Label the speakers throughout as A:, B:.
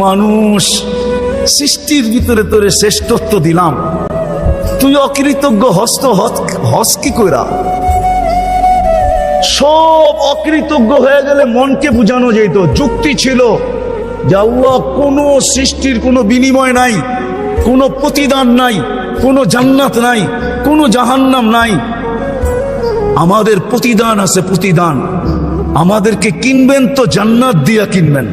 A: মানুষ, সৃষ্টির ভিতরে তোরে শ্রেষ্ঠত্ব দিলাম, তুই অকৃতজ্ঞ হস কি কইরা? সব অকৃতজ্ঞ হয়ে গেলে মনকে বুঝানো যেত। যুক্তি ছিল যে আল্লাহ, কোনো সৃষ্টির কোনো বিনিময় নাই, কোনো প্রতিদান নাই, কোনো জান্নাত নাই, কোনো জাহান্নাম নাই। আমাদের প্রতিদান আছে, প্রতিদান। আমাদেরকে কিনবেন তো জান্নাত দিয়া কিনবেন।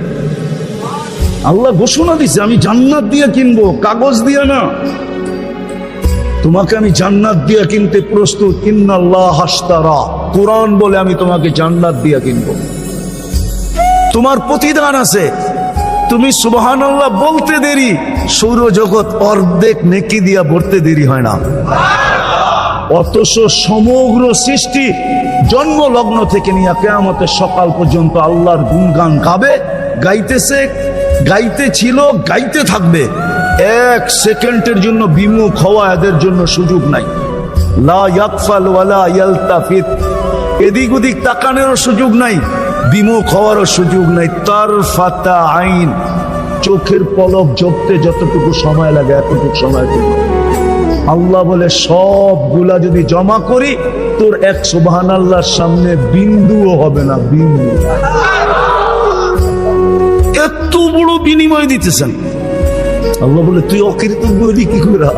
A: আল্লাহ ঘোষণা দিছে, আমি জান্নাত দিয়া কিনবো, কাগজ দিয়া না। তোমাকে আমি জান্নাত দিয়া কিনতে প্রস্তুত। ইন্নাল্লাহ হাশতারা, কোরআন বলে আমি তোমাকে জান্নাত দিয়া কিনবো। তোমার প্রতিদান আছে। তুমি সুবহানাল্লাহ বলতে দেরি, সৌরজগৎ অর্ধেক নেকি দিয়া ভরতে দেরি হয় না। অথচ সমগ্র সৃষ্টি জন্ম লগ্ন থেকে নিয়ে কিয়ামতের সকাল পর্যন্ত আল্লাহর গুণগান গাবে, গাইতেছে, গাইতে ছিল, গাইতে থাকবে। এক সেকেন্ডের জন্য বিমুখ হওয়া এদের জন্য সুযোগ নাই। লা ইয়াকফাল ওয়ালা ইয়ালতাফিত, এদিক ওদিক তাকানোরও সুযোগ নাই, বিমুখ হওয়ারও সুযোগ নাই। তারফাতা আইন, চোখের পলক ঝপতে যতটুকু সময় লাগে এতটুকু সময় জন্য আল্লাহ বলে সবগুলা যদি জমা করি তোর এক সুবহানাল্লাহর সামনে বিন্দুও হবে না, বিন্দু। এত বড় বিনিময় দিতেছেন আল্লাহ বলে, তুই অকৃতজ্ঞ হলি কি করে?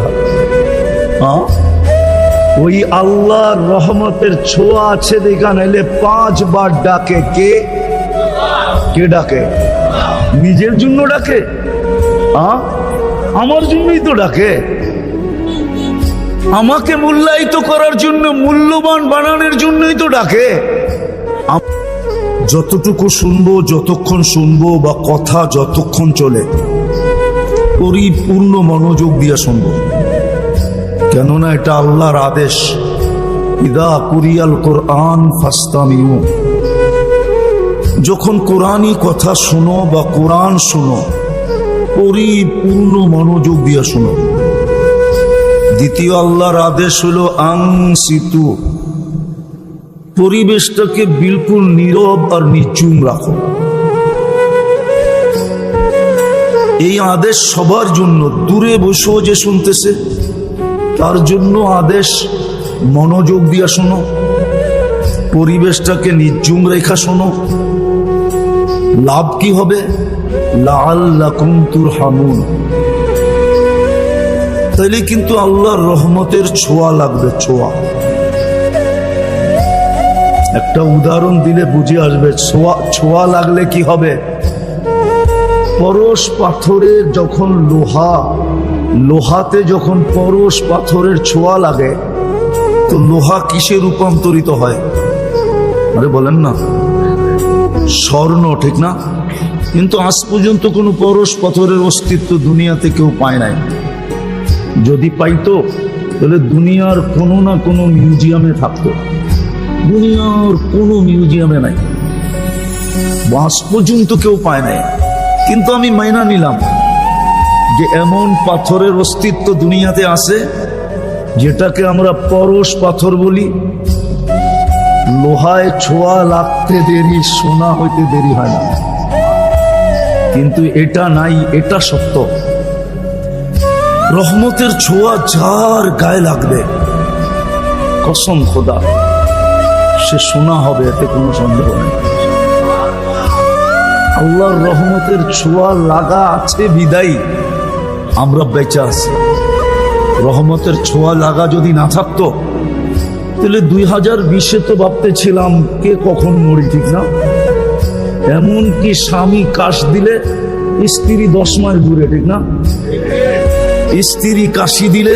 A: ওই আল্লাহর রহমতের ছোঁয়া আছে দেখা নাইলে 5 বার ডাকে। কে ডাকে? নিজের জন্য ডাকে? আমার জন্যই তো ডাকে। আমাকে মূল্যায়িত করার জন্য, মূল্যবান বানানোর জন্যই তো ডাকে। যতটুকু শুনবো, যতক্ষণ শুনবো বা কথা যতক্ষণ চলে, পরিপূর্ণ মনোযোগ দিয়ে শুনবো। কেননা এটা আল্লাহর আদেশ। ইদা কুরিয়াল কোরআন ফাস্তামিউ, যখন কোরআনই কথা শুনো বা কোরআন শুনো, পরিপূর্ণ মনোযোগ দিয়ে শুনো। দ্বিতীয় আল্লাহর আদেশ হলো আনসিতু, পরিবেশটাকে বিলকুল নীরব আর নিচুম রাখো। এই আদেশ সবার জন্য, দূরে বসেও যে শুনতেছে তার জন্য আদেশ। মনোযোগ দিয়া শোনো, পরিবেশটাকে নিঝুম রেখা শোনো। লাভ কি হবে? লাআল্লাকুম তুরহামুন, তাইলে কিন্তু আল্লাহর রহমতের ছোঁয়া লাগবে, ছোঁয়া। একটা উদাহরণ দিলে বুঝে আসবে। ছোঁয়া লাগলে কি হবে? পরশ পাথরের যখন লোহাতে যখন পরশ পাথরের ছোঁয়া লাগে, তো লোহা কিসে রূপান্তরিত হয়? আরে বলেন না, স্বর্ণ, ঠিক না? কিন্তু আজ পর্যন্ত কোনো পরশ পাথরের অস্তিত্ব দুনিয়াতে কেউ পায় নাই। যদি পাইতো তাহলে দুনিয়ার কোনো না কোনো মিউজিয়ামে থাকতো। দুনিয়ার কোনো মিউজিয়ামে নাই, আজ পর্যন্ত কেউ পায় নাই। কিন্তু আমি মাইনা নিলাম যে এমন পাথরের অস্তিত্ব দুনিয়াতে আছে যেটাকে আমরা পরশ পাথর বলি। লোহায় ছোঁয়া লাগতে দেরি, সোনা হইতে দেরি হয় না। কিন্তু এটা নাই, এটা সত্য। রহমতের ছোঁয়া যার গায়ে লাগবে, কসম খোদা, সে সোনা হবে, এতে কোনো সন্দেহ নেই। আল্লাহর রহমতের ছোঁয়া লাগা আছে বিদায়ী আমরা বেঁচে আছি। রহমতের ছোঁয়া লাগা যদি না থাকতো তাহলে 2020-এ তো ভাবতেছিলাম কে কখন মরি, ঠিক না? এমন কি স্বামী কাশ দিলে স্ত্রী 10 মাইল দূরে, ঠিক না? স্ত্রী কাশি দিলে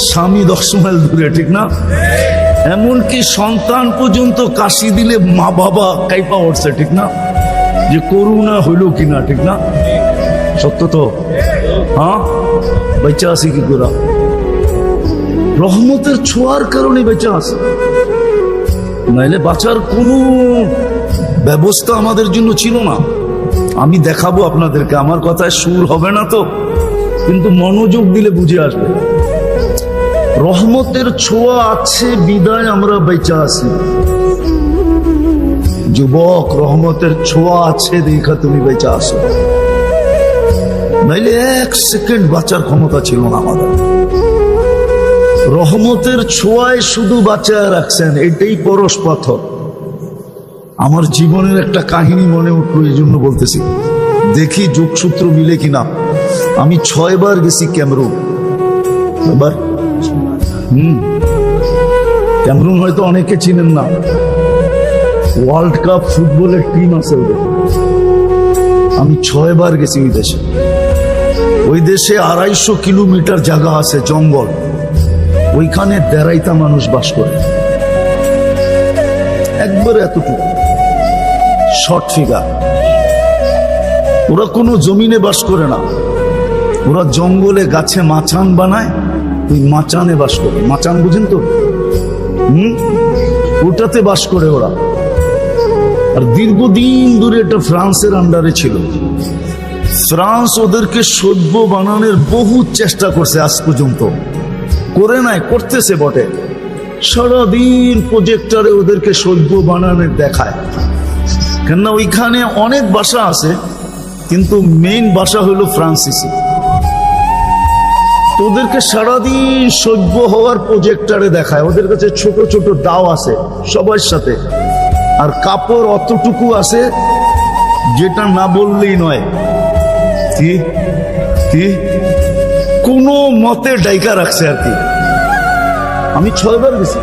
A: স্বামী 10 মাইল দূরে, ঠিক না? এমনকি সন্তান পর্যন্ত কাশি দিলে মা বাবা কাইপা উঠছে, ঠিক না? যে করুণা হইল কিনা, ঠিক না? সত্য তো? হ্যাঁ, বেঁচে আছি কি করে? রহমতের ছোঁয়ার কারণে বেঁচে আছে, নাইলে বাঁচার কোনো ব্যবস্থা আমাদের জন্য ছিল না। আমি দেখাবো আপনাদেরকে, আমার কথায় সুর হবে না তো, কিন্তু মনোযোগ দিলে বুঝে আসবে। রহমতের ছোঁয়া আছে বিদায় আমরা বেঁচে আছি। যুবক, রহমতের ছোঁয়া আছে দেখা তুমি বেঁচে আসো। নাইলে 1 সেকেন্ড বাঁচার ক্ষমতা ছিল না আমাদের। রহমতের ছোঁয়ায় শুধু বাঁচায় রাখছেন, এটাই পরশ পাথর। আমার জীবনের একটা কাহিনী মনে উঠলো, এই জন্য বলতেছি, দেখি যোগসূত্র মিলে কিনা। আমি 6 বার গেছি ক্যামেরুন। এবার ক্যামেরুন হয়তো অনেকে চিনেন না, ওয়ার্ল্ড কাপ ফুটবলের টিম আছে ওদের। আমি 6 বার গেছি ওই দেশে। ওই দেশে 250 কিলোমিটার জায়গা আছে, জঙ্গল। ওইখানে দেড়াইতা মানুষ বাস করে, একবারে এতটুকু শর্ট ফিগার। ওরা কোনো জমিনে বাস করে না, ওরা জঙ্গলে গাছে মাচান বানায়, ওই মাচানে বাস করে। মাচান বুঝেন তো? ওটাতে বাস করে ওরা। আর দীর্ঘদিন ধরে এটা ফ্রান্সের আন্ডারে ছিল। ফ্রান্স ওদেরকে সভ্য বানানোর বহু চেষ্টা করছে, আজ পর্যন্ত করে নাই, করতেছে বটে। সারাদিন প্রজেক্টরে ওদেরকে সভ্য বানানোর দেখায়, কেননা ওইখানে অনেক ভাষা আছে, কিন্তু মেইন ভাষা হলো ফ্রান্সিসি। ওদেরকে সারাদিন সভ্য হওয়ার প্রজেক্টরে দেখায়। ওদের কাছে ছোট ছোট দাও আছে সবার সাথে, আর কাপড় অতটুকু আছে যেটা না বললেই নয়। কি কোনো মতে ডাইকা রাখছে আর কি। আমি 6 বার গেছি,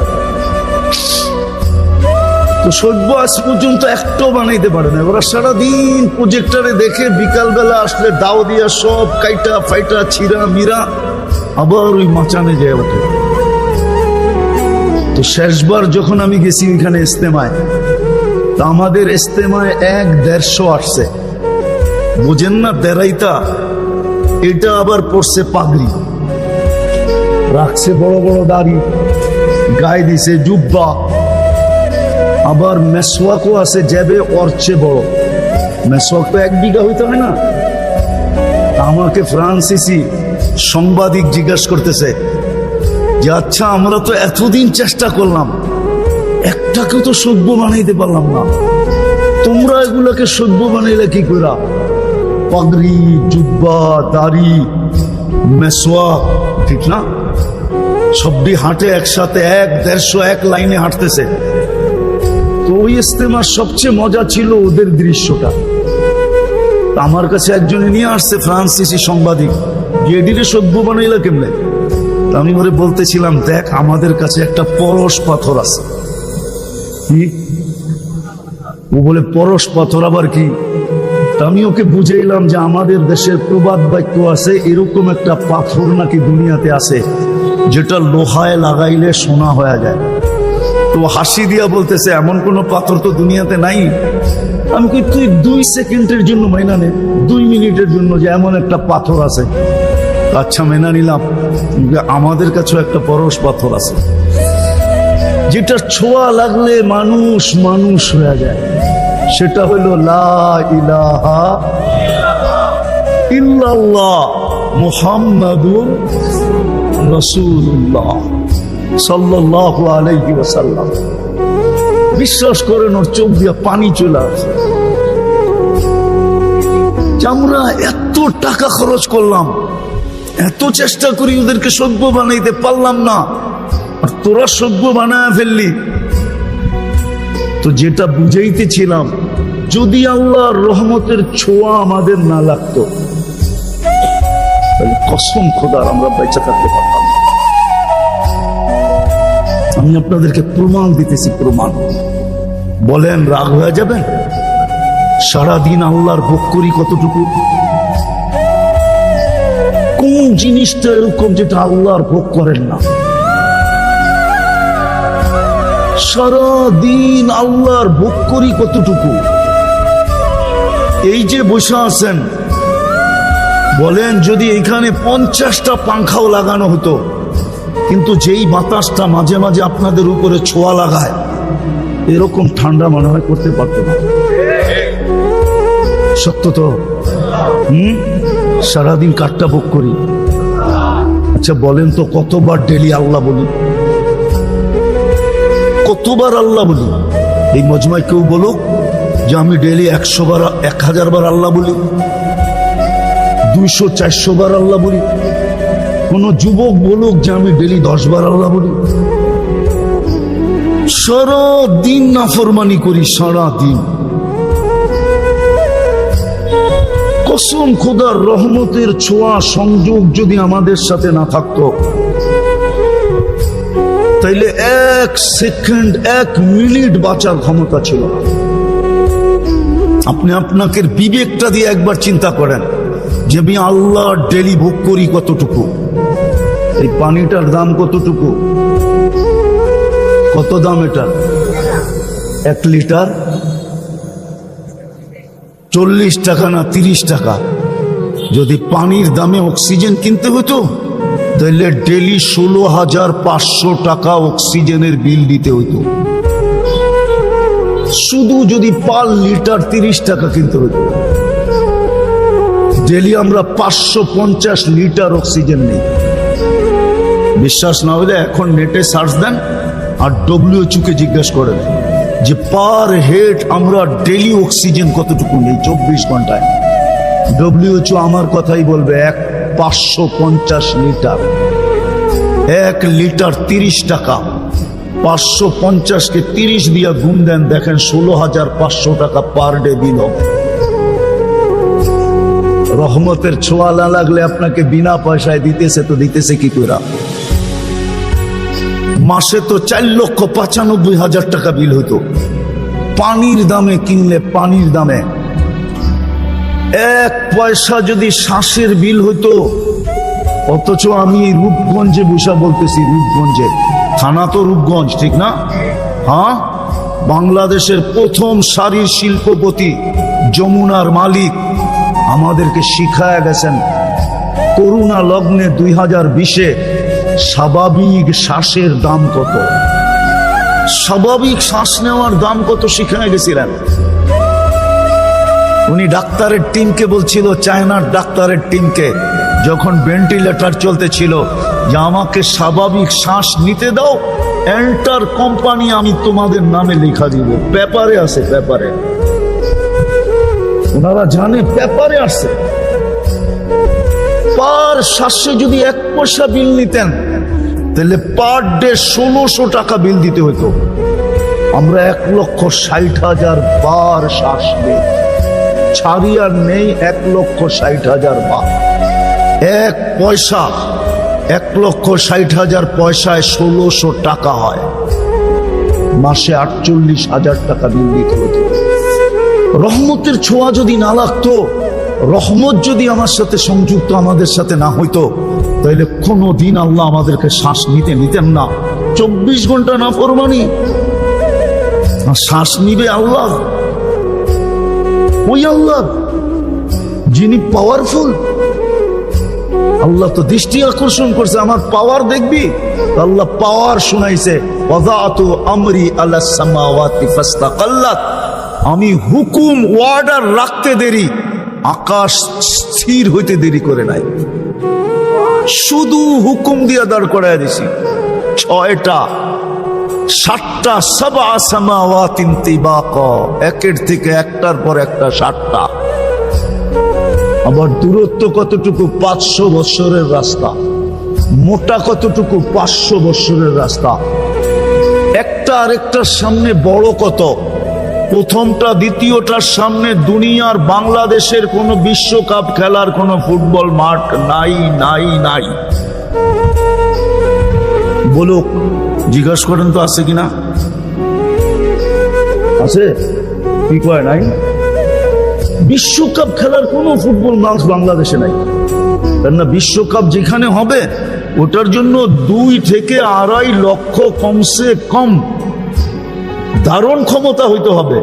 A: তো সভ্য আজ পর্যন্ত একটাও বানাইতে পারে না। ওরা সারাদিন প্রজেক্টরে দেখে, বিকালবেলা আসলে দাও দিয়া সব কাইটা ফাইটা ছিঁড়া মিরা আবার ওই মাচানে যায় ওঠে। তো শেষবার যখন আমি গেছি ওইখানে ইস্তেমায়, তা আমাদের ইস্তেমায় 1-150 আসছে। বুঝেন না দেড়াইতা, এটা আবার পড়ছে পাগড়ি, রাখছে বড় বড় দাড়ি, গায়ে দিছে জুব্বা, আবার মেসওয়াকও আছে যাবে ওর চেয়ে বড়। মেসওয়াক তো 1 বিঘা হইতে হয় না। আমাকে ফ্রান্সিসি সাংবাদিক জিজ্ঞাসা করতেছে যে আচ্ছা, আমরা তো এতদিন চেষ্টা করলাম, একটাকেও তো সভ্য বানাইতে পারলাম না, তোমরা এগুলোকে সভ্য বানাইলে কি কইরা? পাগড়ি, জুব্বা, দাড়ি, মেসওয়াক, ঠিক না? সবটি হাঁটে একসাথে, 1-150 লাইনে হাঁটতেছে। তো ওই ইস্তেমার সবচেয়ে মজা ছিল ওদের দৃশ্যটা। আমার কাছে একজনে নিয়ে আসছে ফ্রান্সিসি সাংবাদিক, গেডিরে সভ্য বানাইলা কেমনে? আমি ওরে বলতেছিলাম, দেখ আমাদের কাছে একটা পরশ পাথর আছে। কি? ও বলে পরশ পাথর আবার কি? আমি ওকে বুঝাইলাম যে আমাদের দেশের প্রবাদ বাক্য আছে, এরকম একটা পাথর নাকি দুনিয়াতে আছে যেটা লোহায় লাগাইলে সোনা হয়ে যায়। তো হাসি দিয়া বলতেছে, এমন কোন পাথর তো দুনিয়াতে নাই। আমি কই, তুই 2 সেকেন্ডের জন্য মাইনা নে, 2 মিনিটের জন্য, যে এমন একটা পাথর আছে। আচ্ছা মেনা নিলাম, আমাদের কাছেও একটা পরশ পাথর আছে যেটা ছোঁয়া লাগলে মানুষ মানুষ হয়ে যায়। সেটা হলো লা ইলাহা ইল্লাল্লাহ মুহাম্মাদুর রাসূলুল্লাহ সাল্লাল্লাহু আলাইহি ওয়াসাল্লাম। বিশ্বাস করেন, ওর চোখ দিয়ে পানি চলে আসে। আমরা এত টাকা খরচ করলাম, এত চেষ্টা করি, ওদেরকে সভ্য বানাইতে পারলাম না, আর তোরা সভ্য বানায় ফেললি। তো যেটা বুঝাইতেছিলাম, যদি আল্লাহর রহমতের ছোঁয়া আমাদের না লাগতো, তাহলে কসম খোদার আমরা বেঁচে থাকতে পারতাম। আমি আপনাদেরকে প্রমাণ দিতেছি, প্রমাণ। বলেন রাগ হয়ে যাবেন? সারাদিন আল্লাহর ভোগ করি কতটুকু? কোন জিনিসটা এরকম যেটা আল্লাহর ভোগ করেন না? সারাদিন আল্লাহর ভোগ করি কতটুকু? এই যে বসে আছেন, বলেন যদি এখানে 50টা পাংখাও লাগানো হতো, কিন্তু যেই বাতাসটা মাঝে মাঝে আপনাদের উপরে ছোঁয়া লাগায়, এরকম ঠান্ডা মনে হয় করতে পারতো না। সত্য তো? সারাদিন কাঠটা ভোগ করি। আচ্ছা বলেন তো, কতবার ডেলি আল্লাহ বলি? কতবার আল্লাহ বলি? এই মজমায় কেউ বলুক যে আমি ডেলি 100 বার 1000 বার আল্লাহ বলি। 200-400 বার আল্লাহ বলি। কোন যুবক বলুক যে আমি ডেলি 10 বার আল্লাহ বলি। সারা দিন নাফরমানি করি, সারা দিন। কসম খোদার, রহমতের ছোঁয়া সংযোগ যদি আমাদের সাথে না থাকতো, তাইলে 1 সেকেন্ড 1 মিনিট বাঁচার ক্ষমতা ছিল না। আপনি আপনাকে বিবেকটা দিয়ে একবার চিন্তা করেন যে আমি আল্লাহ ডেলি ভোগ করি কতটুকু, এই পানিটার দাম কতটুকু, কত দাম এটা? 1 লিটার 40 টাকা না 30 টাকা। যদি পানির দামে অক্সিজেন কিনতে হতো তাহলে ডেলি 16,500 টাকা অক্সিজেনের বিল দিতে হতো। শুধু যদি পার লিটার 30 টাকা কিনতে হতো। ডেলি আমরা 550 লিটার অক্সিজেন নেই। বিশ্বাস না হলে এখন নেটে সার্চ দেন আর WHO কে জিজ্ঞাসা করেন যে পার হেড আমরা ডেলি অক্সিজেন কতটুকু নেই 24 ঘন্টায়। WHO আমার কথাই বলবে 550 লিটার। 1 লিটার 30 টাকা, 550-কে 30 দিয়ে গুণ দেন, দেখেন 16,500 টাকা পার ডে বিল হবে। রহমতের ছোঁয়া না লাগলে আপনাকে বিনা পয়সায় দিতেছে, তো দিতেছে কি করে? মাসে তো 4,95,000 টাকা বিল হতো পানির দামে কিনলে। পানির দামে 1 পয়সা যদি শ্বাসের বিল হতো। অথচ আমি রূপগঞ্জে বসে বলতেছি, রূপগঞ্জে, থানা তো রূপগঞ্জ, ঠিক না? হ্যাঁ, বাংলাদেশের প্রথম সারির শিল্পপতি যমুনার মালিক আমাদেরকে শিখায় গেছেন করোনা লগ্নে 2020-এ স্বাভাবিক শ্বাসের দাম কত, স্বাভাবিক শ্বাস নেওয়ার দাম কত শিখায় গেছিলেন। উনি ডাক্তারের টিমকে বলছিল, চায়নার ডাক্তারের টিমকে, যখন ভেন্টিলেটর চলতেছিল, যে আমাকে স্বাভাবিক শ্বাস নিতে দাও, এন্টার কোম্পানি আমি তোমাদের নামে লেখা দিব। পেপারে আছে, পেপারে, ওনারা জানে পেপারে আছে। পার শ্বাসে যদি 1 পয়সা বিল নিতেন তাহলে পার ডে 1600 টাকা বিল দিতে হতো। আমরা 1,60,000 বার শ্বাস নেই, ছাড়ি আর নেই 1,60,000 বার। 1 পয়সা, 1,60,000 পয়সায় 1600 টাকা হয়। মাসে 48,000 টাকা বিল দিতে হতো। রহমতের ছোঁয়া যদি না লাগতো, রহমত যদি আমার সাথে সংযুক্ত আমাদের সাথে না হইতো, তাহলে কোনদিন আল্লাহ আমাদেরকে শ্বাস নিতে নিতেন না। 24 ঘন্টা না ফরমানি, শ্বাস নিবে আল্লাহ, ওই আল্লাহ যিনি পাওয়ারফুল। আল্লাহ তো দৃষ্টি আকর্ষণ করছে, আমার পাওয়ার দেখবি। আল্লাহ পাওয়ার শুনাইছে, ওয়াদাতু আমরি আলাস সামাওয়াতি ফাস্তাকাল্লাত। আমি হুকুম ওয়ার্ডার রাখতে দেরি, আকাশ স্থির হইতে দেরি করে নাই। শুধু হুকুম দিয়া দাঁড় করায় দিছি। 6টা 7টা সাবা সামাওয়াতিন তিবাকা, একের থেকে একটার পর একটা 7টা। আবার দূরত্ব কতটুকু? 500 বছরের রাস্তা। মোটা কতটুকু? 500 বছরের রাস্তা। একটা আরেকটার সামনে বড় কত? প্রথমটা দ্বিতীয়টার সামনে দুনিয়ার বাংলাদেশের কোনো বিশ্বকাপ খেলার কোনো ফুটবল মাঠ নাই, নাই, নাই। বলুক, জিজ্ঞাসা করেন তো আছে কিনা? আছে? কি কয় নাই? বিশ্বকাপ খেলার কোনো ফুটবল মাঠ বাংলাদেশে নাই। কেননা বিশ্বকাপ যেখানে হবে ওটার জন্য 2 থেকে 2.5 লক্ষ কমসে কম দারুণ ক্ষমতা হইতে হবে,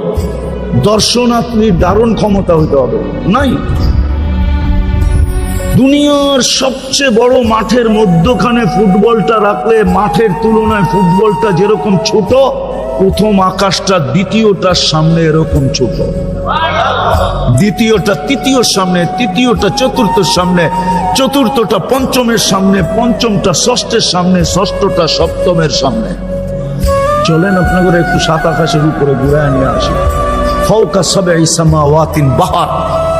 A: দর্শনার্থীর দারুণ ক্ষমতা হইতে হবে। নাই। দুনিয়ার সবচেয়ে বড় মাঠের মধ্যখানে ফুটবলটা রাখলে মাঠের তুলনায় ফুটবলটা যেরকম ছোট, প্রথম আকাশটা দ্বিতীয়টার সামনে এরকম ছোট, দ্বিতীয়টা তৃতীয়র সামনে, তৃতীয়টা চতুর্থের সামনে, চতুর্থটা পঞ্চমের সামনে, পঞ্চমটা ষষ্ঠের সামনে, ষষ্ঠটা সপ্তমের সামনে। চলেন আপনাদের একটু 7 আকাশের উপরে ঘুরায় নিয়ে আসি। ফাওকা সাবঈ সামাওয়াতিন বাহার,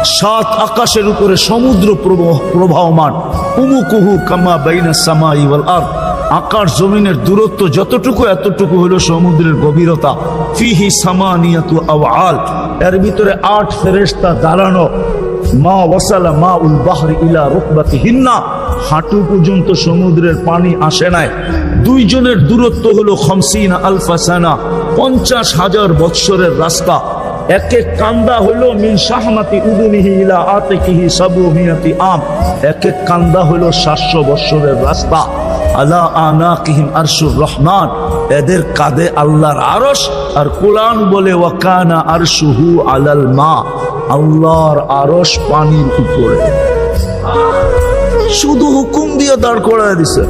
A: সাত আকাশের উপরে সমুদ্র প্রবাহমান, উমুকুহু কামা বাইনা সামাই ওয়াল আরদ, আকাশ জমিনের দূরত্ব যতটুকু এতটুকু হলো সমুদ্রের গভীরতা। ফিহি সামানিয়াতু আওয়াল, এর ভিতরে 8 ফেরেশতা দাঁড়ানো। মা ওয়াসালা মা উল বাহরি ইলা রুকবাতিহিন্না, হাঁটু পর্যন্ত সমুদ্রের পানি আসে নাই। দুইজনের দূরত্ব হলো 50 আলফা সানা, 50,000 বৎসরের রাস্তা। এক এক কান্দা হলো মিন শাহমাতি উদুনিহি ইলা আতিকিহি 700 আম, এক এক কান্দা হলো 700 বৎসরের রাস্তা। আলা আনাকিহিম আরশুর রহমান, এদের কাঁধে আল্লাহর আরশ। আর কোরআন বলে ওয়াকানা আরশুহু আলাল মা, আল্লাহর আরশ পানির উপরে। শুধু হুকুম দিয়ে দাঁড় করায় দিছে।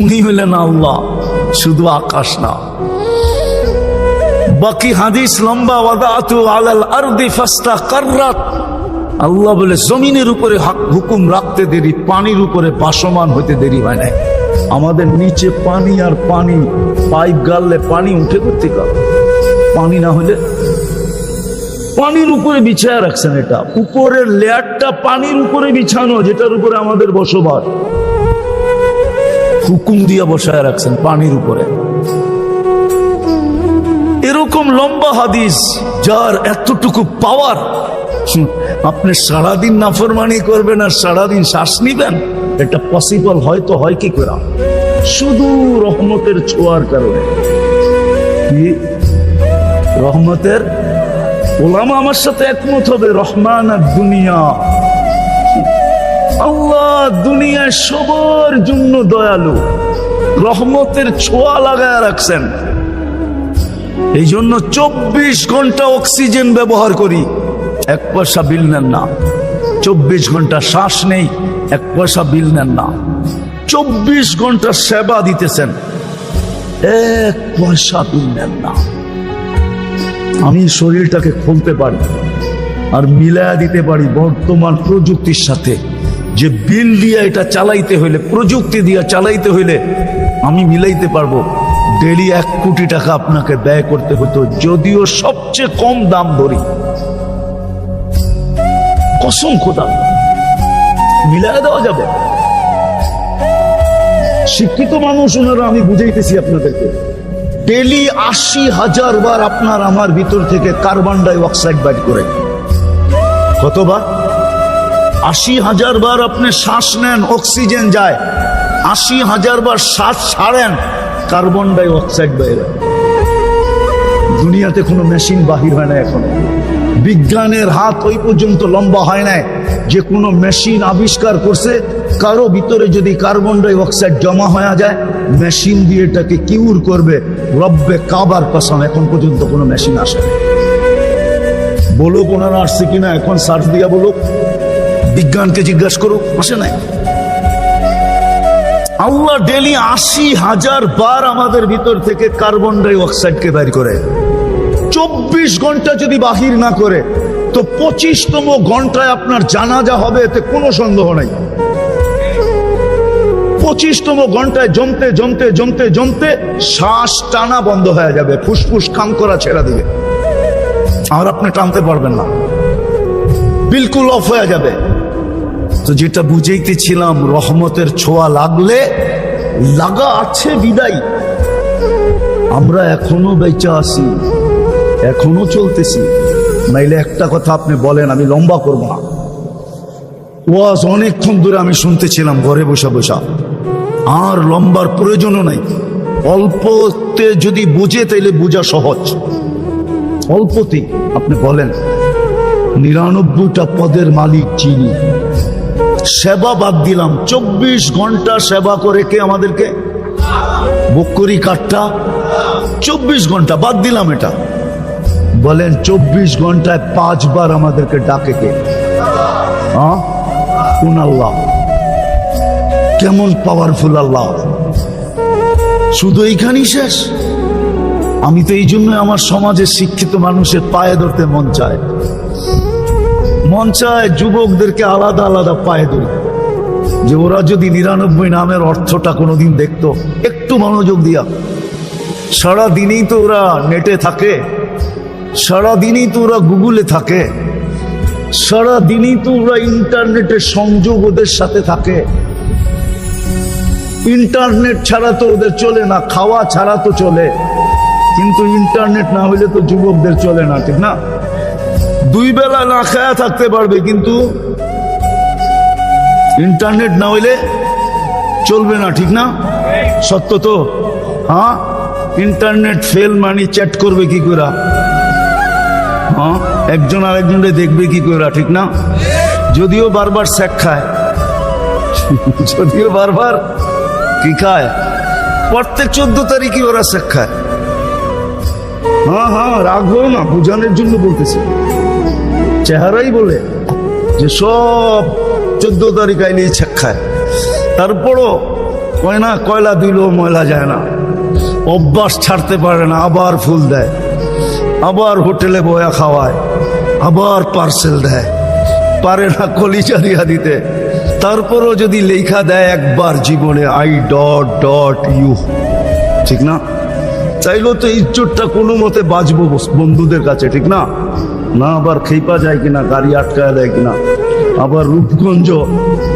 A: উনি হলেন আল্লাহ, শুধু আকাশ না। বাকি হাদিস লম্বা, ওয়াদাতু আলাল আরদি ফাস্তাকাররাত, আল্লাহ বলে জমিনের উপরে হুকুম রাখতে দেরি, পানির উপরে ভাসমান হইতে দেরি হয় না। আমাদের নিচে পানি আর পানি, পাইপ গাললে পানি উঠে করতে গেল, পানি না হলে পানির উপরে বিছায়া রাখছেন। এটা উপরের লেয়ারটা পানির উপরে বিছানো, যেটার উপরে আমাদের বসবাস, হুকুম দিয়া বসায় রাখছেন পানির উপরে। এরকম লম্বা হাদিস যার এতটুকু পাওয়ার, আপনি সারাদিন নাফরমানি করবেন আর সারাদিন শ্বাস নিবেন, এটা পসিবল হয়তো হয় কি করে? শুধু রহমতের ছোঁয়ার কারণে। কি রহমতের? ওলামা আমার সাথে একমত হবে, রহমান আর দুনিয়া, আল্লাহ দুনিয়ায় সবার জন্য দয়ালু, রহমতের ছোঁয়া লাগায় রাখছেন। এই জন্য 24 ঘন্টা অক্সিজেন ব্যবহার করি, 1 পয়সা বিল নেন না। 24 ঘন্টা শ্বাস নেই, 1 পয়সা বিল নেন না। 24 ঘন্টা সেবা দিতেছেন, 1 পয়সা বিল নেন না। আমি শরীরটাকে খুলতে পারি আর মিলায়া দিতে পারি বর্তমান প্রযুক্তির সাথে। যে বিল দিয়ে এটা চালাইতে হইলে, প্রযুক্তি দিয়ে চালাইতে হইলে আমি মিলাইতে পারবো। ডেলি 1 কোটি টাকা আপনাকে ব্যয় করতে হতো, যদিও সবচেয়ে কম দাম ধরি, কসম খোদা মিলায় দেওয়া যাবে। শিক্ষিত মানুষ ওনারা, আমি বুঝাইতেছি আপনাদেরকে, ডেলি 80,000 বার আপনার আমার ভিতর থেকে কার্বন ডাই অক্সাইড বাইর করে। কতবার? 80,000 বার আপনি শ্বাস নেন, অক্সিজেন যায়। 80,000 বার শ্বাস ছাড়েন, কার্বন ডাই অক্সাইড বাইরে। দুনিয়াতে কোনো মেশিন বাহির হয় না এখনো। বিজ্ঞানের হাত ওই পর্যন্ত লম্বা হয় না যে কোনো মেশিন আবিষ্কার করছে কারো ভিতরে যদি কার্বন ডাই অক্সাইড জমা হয়ে যায়, মেশিন দিয়ে এটাকে কিউর করবে। রব্বে কাবার কসম, এখন পর্যন্ত কোনো মেশিন আসে না। বলুক ওনারা আসছে কিনা, এখন সার্চ দিয়া বলুক, বিজ্ঞানকে জিজ্ঞাসা করুক, আসে নাই। আল্লাহ ডেলি 80,000 বার আমাদের ভিতর থেকে কার্বন ডাই অক্সাইডকে বের করে। 24 ঘন্টা যদি বাহির না করে, তো 25তম ঘন্টায় আপনার জানাজা হবে, এতে কোনো সন্দেহ নাই। 25তম ঘন্টায় জমতে জমতে জমতে জমতে শ্বাস টানা বন্ধ হয়ে যাবে, ফুসফুস কাম করা ছেড়ে দিবে, আর আপনি টানতে পারবেন না, বিলকুল অফ হয়ে যাবে। তো যেটা বুঝাইতেছিলাম, রহমতের ছোঁয়া লাগলে, লাগা আছে বিদায়, আমরা এখনো বেঁচে আছি, এখনো চলতেছি। নাইলে একটা কথা আপনি বলেন, আমি লম্বা করব না, ওয়াজ অনেকক্ষণ ধরে আমি শুনতেছিলাম ঘরে বসা বসা, আর লম্বার প্রয়োজনও নাই। অল্পতে যদি বুঝে তাইলে বোঝা সহজ। অল্পতেই আপনি বলেন 99টা পদের মালিক চিনি, সেবা বাদ দিলাম, 24 ঘন্টা সেবা করে কে আমাদেরকে? বকরি কাঠটা 24 ঘন্টা বাদ দিলাম। এটা বলেন 24 ঘন্টায় 5 বার আমাদেরকে ডাকে কে? কোন আল্লাহ? কেমন পাওয়ারফুল আল্লাহ! শুধু এইখানেই শেষ? আমি তো এই জন্য আমার সমাজের শিক্ষিত মানুষের পায়ে ধরতে মন চায়, মন চায় যুবকদেরকে আলাদা আলাদা পায়ে ধরি, যে ওরা যদি 99 নামের অর্থটা কোনোদিন দেখতো, একটু মনোযোগ দিয়া। সারাদিনই তো ওরা নেটে থাকে, সারাদিনই তো ওরা গুগলে থাকে, সারাদিনই তো ওরা ইন্টারনেটের সংযোগ ওদের সাথে থাকে। ইন্টারনেট ছাড়া তো ওদের চলে না, খাওয়া ছাড়া তো চলে, কিন্তু ইন্টারনেট না হলে তো যুবকদের চলে না, ঠিক না? দুই বেলা না খায়া থাকতে পারবে, কিন্তু ইন্টারনেট না হইলে চলবে না, ঠিক না? সত্য তো? হ্যাঁ, ইন্টারনেট ফেল মানে চ্যাট করবে কি করে? হ্যাঁ, একজন আরেকজনকে দেখবে কি করে, ঠিক না? যদিও বারবার স্যাক খায়, যদিও বারবার কি খায়, প্রত্যেক 14 তারিখই ওরা স্যাক খায়। হ্যাঁ হ্যাঁ, রাগ হও না, বোঝানোর জন্য বলতেছি। চেহারাই বলে যে সব 14 তারিখ আইলেই স্যাক খায়। তারপরও কয় না, কয়লা দিলেও ময়লা যায় না, অভ্যাস ছাড়তে পারে না, আবার ফুল দেয়, আবার হোটেলে বয়া খাওয়ায়, আবার পার্সেল দেয়, পারে না কলিজা দিয়া দিতে। তারপরও যদি লেখা দেয় একবার জীবনে I.U, ঠিক না? চাইলেও তো ইজ্জতটা কোনো মতে বাঁচবো বন্ধুদের কাছে, ঠিক না? না আবার খেপা যায় কিনা, গাড়ি আটকায় দেয় কিনা, আবার রূপগঞ্জ,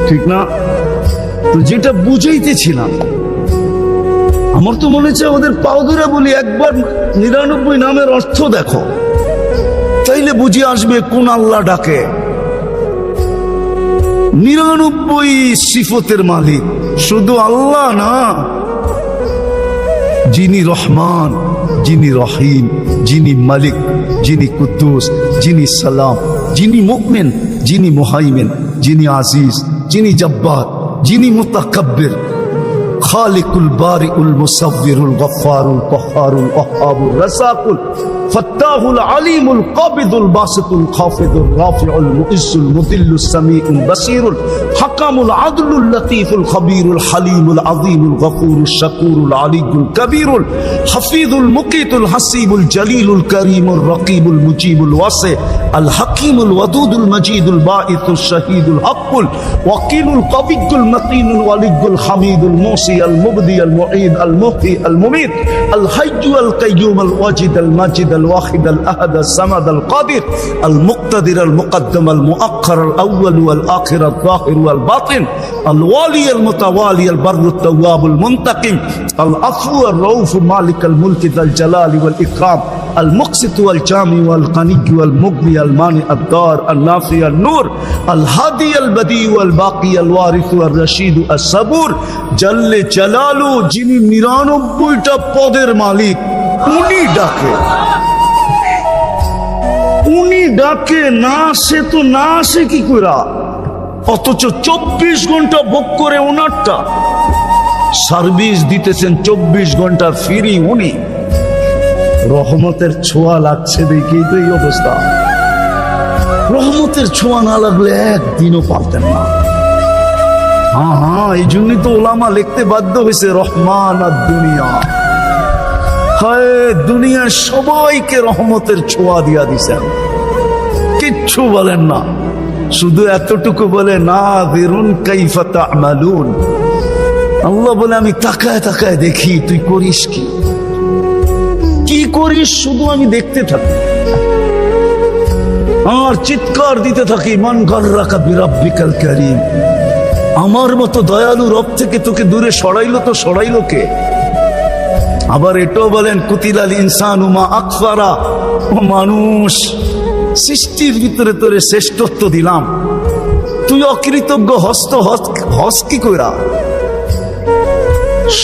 A: ঠিক না? তো যেটা বুঝাইতেছিলাম, আমার তো মনে হচ্ছে ওদের পাও ধরে বলি, একবার 99 নামের অর্থ দেখো, তাইলে বুঝে আসবে কোন আল্লাহ ডাকে। 99 সিফতের মালিক শুধু আল্লাহ না, যিনি রহমান, যিনি রহিম, যিনি মালিক, যিনি কুদ্দুস, যিনি সালাম, যিনি মুমিন, যিনি মুহাইমিন, যিনি আজিজ, যিনি জব্বার, যিনি মুতাকাব্বির, খালিকুল বারিউল মুসাব্বিরুল গফফারুল কহ্হারুল ওয়াহ্হাবুর রাসাকুল ফাত্তাহুল আলিমুল কাবিদুল বাসিতুল খাফিদুর রাফিউল মুইজ্জুল মুদিল্লুস সামিউল বাসিরুল হাকামুল আদলুল লতীফুল খবীরুল হালিমুল আযীমুল গফুরুশ শাকুরুল আলিয়ুল কবীরুল হাফিজুল মুকিতুল হাসিবুল জলিলুল করিমুর রকিবুল মুজিবুল ওয়াসি আল হাকিমুল ওয়াদুদুল মজিদুল বাঈসুশ শাহীদুল হকুল ওয়াকিলুল কবিয়্যুল মতিনুল ওয়ালিয়ুল হামিদুল মুসি আল মুবদি আল মুঈদ আল মুহয়ি আল মুমীত আল হাইয়্যু আল কাইয়্যুম আল ওয়াজিদ আল মাজিদ الواحد الأحد الصمد القادر المقتدر المقدم المؤخر الأول والآخر الظاهر والباطن الوالي المتوالي البر التواب المنتقم العفو الرؤوف مالك الملك ذا الجلال والإكرام المقسط والجامع والغني والمغني المانع الدار النافع النور الهادي البديع والباقي الوارث والرشيد الصبور جل جلاله যিনি 99টা পদের মালিক, উনি ডাকে, উনি ডাকে, না আসে তো না আসে কি কইরা? অথচ 24 ঘন্টা বুক করে ওনারটা সার্ভিস দিতেছেন, 24 ঘন্টা ফ্রি। উনি রহমতের ছোঁয়া লাগছে দেখেই তো এই অবস্থা। রহমতের ছোঁয়া না লাগলে একদিনও পারতেন না। হ্যাঁ হ্যাঁ, এই জন্যই তো ওলামা লিখতে বাধ্য হয়েছে রহমান আর দুনিয়া। হায়, দুনিয়ার সবাইকে রহমতের ছোঁয়া দিয়া দিছেন, কিচ্ছু বলেন না, শুধু এতটুকু বলে নাযিরুন কাইফা তা'মালুন। আল্লাহ বলে আমি তাকায় তাকায় দেখি তুই করিস কি, কি করিস, শুধু আমি দেখতে থাকি আর চিৎকার দিতে থাকি, মান গাররাকা বিরাব্বিকাল কারীম। আমার মতো দয়ালু রব থেকে তোকে দূরে সরাইলো তো সরাইলো কে? আবার এটাও বলেন কুতিলাল ইনসানু মা আকফারা, ও মানুষ, সৃষ্টির ভিতরে তোরে শ্রেষ্ঠত্ব দিলাম, তুই অকৃতজ্ঞ হস কি কইরা?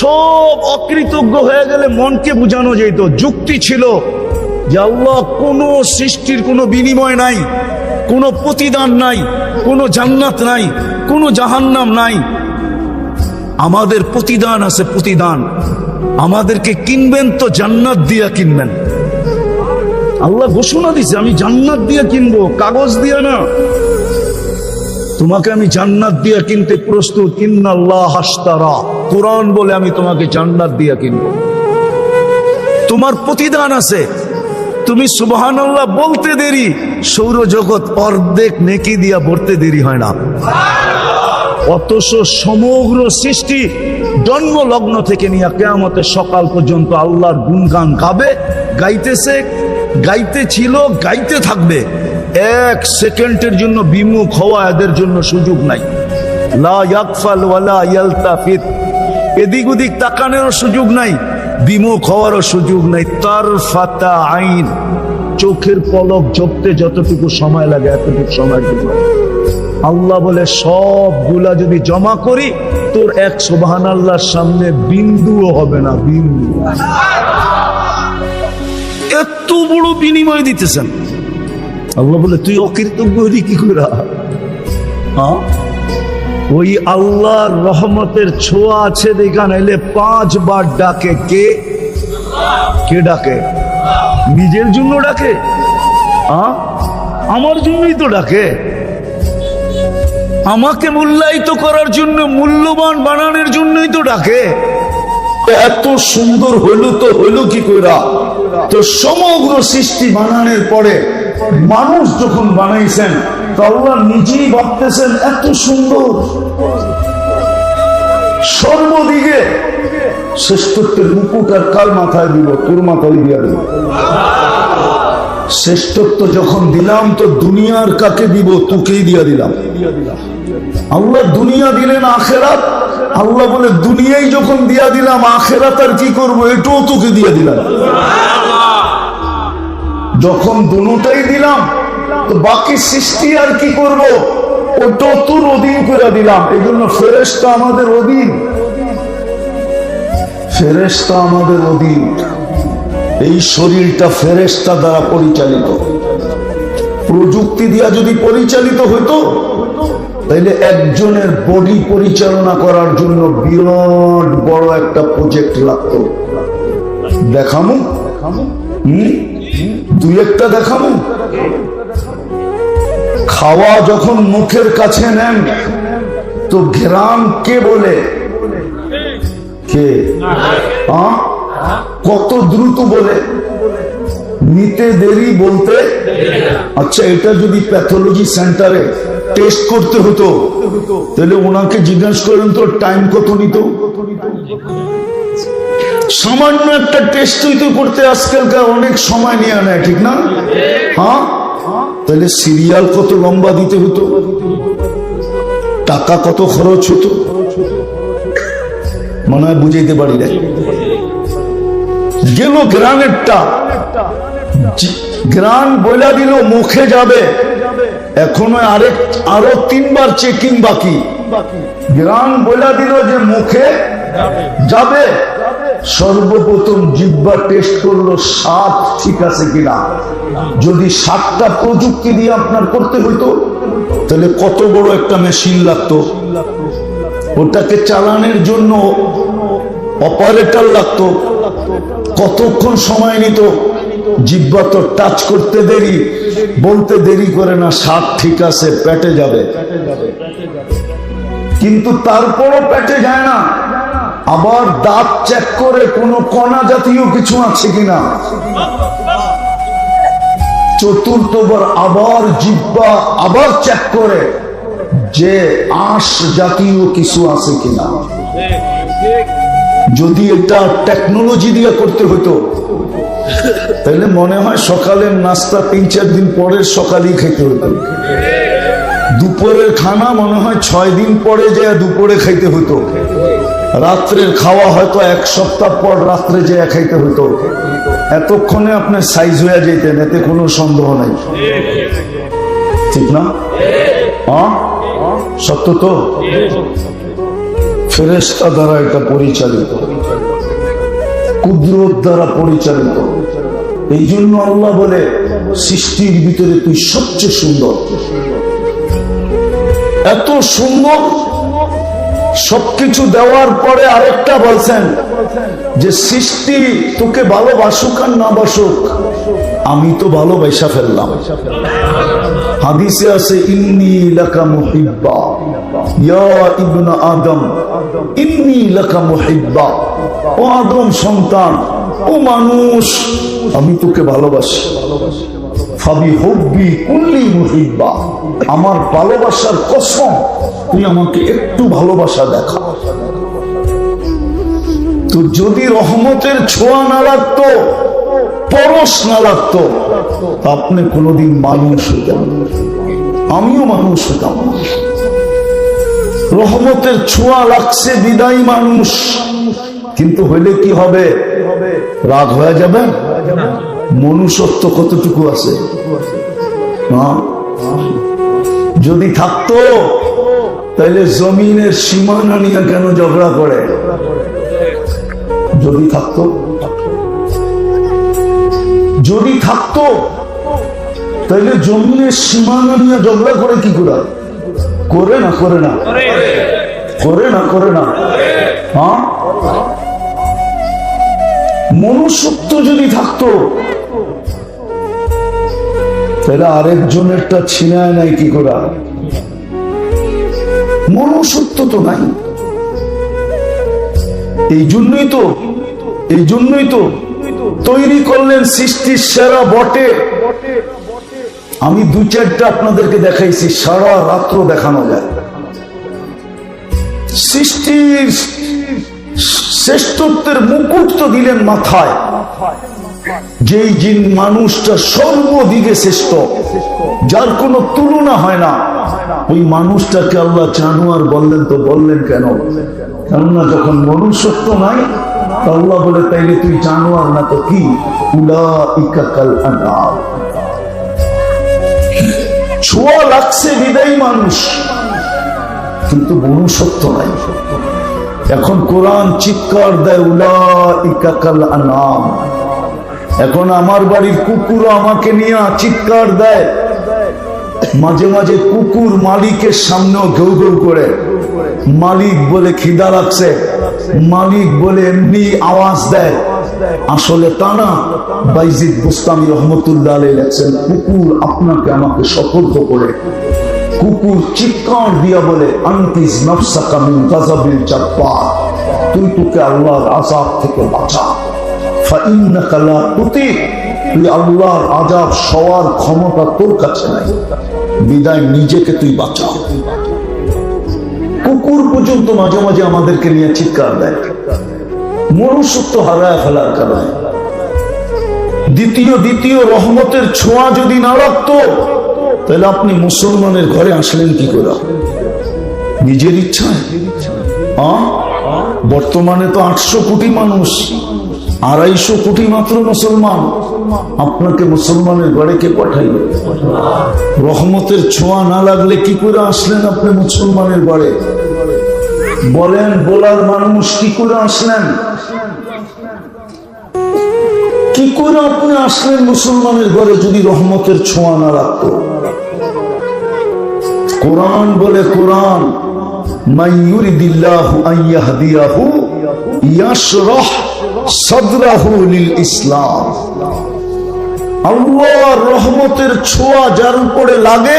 A: সব অকৃতজ্ঞ হয়ে গেলে মনকে বুঝানো যেত, যুক্তি ছিল যে আল্লাহ কোনো সৃষ্টির কোনো বিনিময় নাই, কোনো প্রতিদান নাই, কোনো জান্নাত নাই, কোনো জাহান্নাম নাই। আমাদের প্রতিদান আছে, প্রতিদান। আমাদেরকে কিনবেন তো জান্নাত দিয়া কিনবেন। আল্লাহ ঘোষণা দিছে আমি জান্নাত দিয়া কিনবো, কাগজ দিয়া না। তোমাকে আমি জান্নাত দিয়া কিনতে প্রস্তুত। ইন্নাল্লাহ আশতারা, কোরআন বলে আমি তোমাকে জান্নাত দিয়া কিনবো। তোমার প্রতিদান আছে, তুমি সুবহানাল্লাহ বলতে দেরি, সৌরজগৎ অর্ধেক নেকি দিয়া ভরতে দেরি হয় না। অথচ সমগ্র সৃষ্টি জন্ম লগ্ন থেকে নিয়ে কিয়ামতের সকাল পর্যন্ত আল্লাহর গুণগান গাবে, গাইতেছে, গাইতে ছিল, গাইতে থাকবে। এক সেকেন্ডের জন্য বিমুখ হওয়া এদের জন্য সুযোগ নাই। লা ইয়াগফাল ওয়ালা ইয়ালতাফিত, এদিক ওদিক তাকানোর সুযোগ নাই, বিমুখ হওয়ারও সুযোগ নাই। তারফাতা আইন, চোখের পলক ঝপতে যতটুকু সময় লাগে এতটুকু সময় জন্য আল্লাহ বলে সবগুলা যদি জমা করি তোর এক সুবহানাল্লাহর সামনে বিন্দুও হবে না, বিন্দু। এত বড় বিনিময় দিতেছেন আল্লাহ বলে তুই অকৃতজ্ঞ হলি কি করে? ওই আল্লাহর রহমতের ছোঁয়া আছে দেখা নাইলে 5 বার ডাকে। কে ডাকে? নিজের জন্য ডাকে? আমার জন্যই তো ডাকে, আমাকে মূল্যায়িত করার জন্য, মূল্যবান বানানোর জন্যই তো ডাকে। এত সুন্দর হইল তো হইল কি কইরা? তো সমগ্র সৃষ্টি বানানোর পরে মানুষ যখন বানাইছেন তো আল্লাহ নিজেই ভাবতেছেন এত সুন্দর, সর্বদিকে শ্রেষ্ঠত্বের মুকুট আর কার মাথায় দিব? তোর মাথায় দিয়া দিব। শ্রেষ্ঠত্ব যখন দিলাম তো দুনিয়ার কাকে দিব? তোকেই দিয়া দিলাম। আল্লাহ দুনিয়া দিলেন আখেরাত, আল্লাহ বলে দুনিয়াই যখন দিয়া দিলাম আখেরাত আর কি করবো, এটাও তোকে দিয়া দিলাম। যখন দুটোটাই দিলাম তো বাকি সৃষ্টি আর কি করব, ওটাও তোর অধীন করে দিলাম। এই জন্য ফেরেশতা আমাদের অধীন, ফেরেশতা আমাদের অধীন। এই শরীরটা ফেরেশতা দ্বারা পরিচালিত। প্রযুক্তি দিয়া যদি পরিচালিত হতো তাহলে একজনের বডি পরিচালনা করার জন্য বিরাট বড় একটা প্রজেক্ট লাগতো। দেখামু দুই একটা দেখামু। খাওয়া যখন মুখের কাছে নেন তো ঘ্রাণ কে বলে? কে? কত দ্রুত বলে? নিতে দেরি, বলতে। আচ্ছা, এটা যদি প্যাথোলজি সেন্টারে টেস্ট করতে হতো তাহলে ওনাকে জিজ্ঞাসা করেন তো টাইম কত নিত? সামান্য একটা টেস্ট হইতে করতে আজকালকার অনেক সময় নিয়ে নেয়, ঠিক না? তাহলে সিরিয়াল কত লম্বা দিতে হতো, টাকা কত খরচ হতো, মনে হয় বুঝাইতে পারি না। গেল গ্রানেরটা, গ্রান বইলা দিল মুখে যাবে, এখনো আরো 3 বার চেকিং বাকি। গ্রান বইলা দিল যে মুখে যাবে, সর্বপ্রথম জিহ্বা টেস্ট করলো স্বাদ ঠিক আছে কিনা। যদি 7টা প্রযুক্তি দিয়ে আপনার করতে হইতো তাহলে কত বড় একটা মেশিন লাগতো, ওটাকে চালানোর জন্য অপারেটর লাগতো, কতক্ষণ সময় নিত। জিহ্বা তো টাচ করতে দেরি, বলতে দেরি করে না, স্বাদ ঠিক আছে, পেটে যাবে। কিন্তু তারপরও পেটে যায় না, আবার দাঁত চেক করে কোনো কণা জাতীয় কিছু আছে কিনা। চতুর্থবার আবার জিহ্বা আবার চেক করে যে আঁশ জাতীয় কিছু আছে কিনা। যদি এটা টেকনোলজি দিয়ে করতে হতো তাহলে মনে হয় সকালের নাস্তা 3-4 দিন পরের সকালেই খেতে হতো। দুপুরের খানা মনে হয় 6 দিন পরে যে দুপুরে খাইতে হতো। রাত্রের খাওয়া হয়তো 1 সপ্তাহ পর রাত্রে যে খাইতে হতো। এতক্ষণে আপনার সাইজ হয়ে যেতেন, এতে কোনো সন্দেহ নাই, ঠিক না? সত্য তো? ফেরেশতা দ্বারা এটা পরিচালিত, কুদরত দ্বারা পরিচালিত। এই জন্য আল্লাহ বলে সৃষ্টির ভিতরে তুই সবচেয়ে সুন্দর। এত সুন্দর সবকিছু দেওয়ার পরে আরেকটা বলছেন যে সৃষ্টি তোকে ভালোবাসুক আর না বাসুক, আমি তো ভালোবাসা ফেললাম। হাদিসে আছে ইন্নী লাকা মুহিব্বা ইয়া ইবনা আদম, ইন্নী লাকা মুহিব্বা। ও আদম সন্তান, ও মানুষ, আমি তোকে ভালোবাসি। ফাবি হুব্বি কুল্লি মুহিব্বা, আমার ভালোবাসার কসম তুই আমাকে একটু ভালোবাসা দেখা। তো যদি রহমতের ছোঁয়া না লাগতো, পরশ না লাগতো, তা আপনি কোনোদিন মানুষ হইতেন, আমিও মানুষ হতাম। রহমতের ছোঁয়া লাগছে বিদায় মানুষ, কিন্তু হইলে কি হবে? রাগ হয়ে যাবে। মনুষ্যত্ব কতটুকু আছে? যদি থাকতো তাহলে জমিনের সীমানা নিয়ে কেন ঝগড়া করে? যদি থাকতো, যদি থাকতো তাহলে জমিনের সীমানা নিয়ে ঝগড়া করে কি করে? করে না, করে না, করে না, করে না। হ্যাঁ, মনুষ্যত্ব যদি থাকতো তাহলে আরেকজনেরটা ছিনায় নাই কি করে? মনুষ্যত্ব তো নাই। এই জন্যই তো তৈরি করলেন সৃষ্টির সেরা বটে। আমি দু চারটা আপনাদেরকে দেখাইছি, সারা রাত্র দেখানো যায়। সৃষ্টির শ্রেষ্ঠত্বের মুকুট তো দিলেন মাথায়, যেই জিন মানুষটা সর্বদিকে শ্রেষ্ঠ, যার কোনো তুলনা হয় না, ওই মানুষটাকে আল্লাহ জানোয়ার বললেন। তো বললেন কেন? কেননা যখন মনুষ্যত্ব নাই, আল্লাহ বলে তাইলে তুই জানোয়ার না তো কি? উলাইকা কাল আনআম। ছোঁয়া লাগছে বিদায়ী মানুষ, কিন্তু মনুষ্যত্ব নাই। এখন কোরআন চিৎকার দেয় উলাইকা কাল আনআম। এখন আমার বাড়ির কুকুর আমাকে নিয়ে চিৎকার দেয়। মাঝে মাঝে কুকুর মালিকের সামনেও ঘেউ ঘেউ করে। মালিক বলে খিদা লাগছে, মালিক বলে এমনি আওয়াজ দেয়। আসলে তা না। বাইজিদ বুস্তামি রহমতুল্লাহ আলাইহি লেখছেন, কুকুর আপনাকে আমাকে সতর্ক করে। কুকুর চিৎকার দিয়া বলে, আনকিস নাফসাকা মিন গাযাবিল জাব্বার, তুই তোকে আল্লাহর আযাব থেকে বাঁচা। ফাইন্নাকা লা তুতিক, তুই আল্লাহর আযাব সওয়ার ক্ষমতা তোর কাছে নাই, বিদায় নিজেকে তুই বাঁচা। কুকুর পর্যন্ত মাঝে মাঝে আমাদেরকে নিয়ে চিৎকার দেয়, মনুষ্যত্ব হারায় ফেলার কারণে। দ্বিতীয় রহমতের ছোঁয়া যদি না রাখতো, তাহলে আপনি মুসলমানের ঘরে আসলেন কি করে? নিজের ইচ্ছায়? বর্তমানে তো 800 কোটি মানুষ, 250 কোটি মাত্র মুসলমান। আপনাকে মুসলমানের ঘরে কে পাঠাইল? রহমতের ছোঁয়া না লাগলে কি করে আসলেন আপনি মুসলমানের ঘরে? বলেন, বলার মানুষ কি করে আসলেন? কি করে আপনি আসলেন মুসলমানের ঘরে যদি রহমতের ছোঁয়া না লাগতো? কোরআন বলে, কোরআন মান ইউরিদিল্লাহু আন ইয়াহদিয়াহু ইয়াশরাহ সাদরাহু লিল ইসলাম। আল্লাহর রহমতের ছোঁয়া যার উপরে লাগে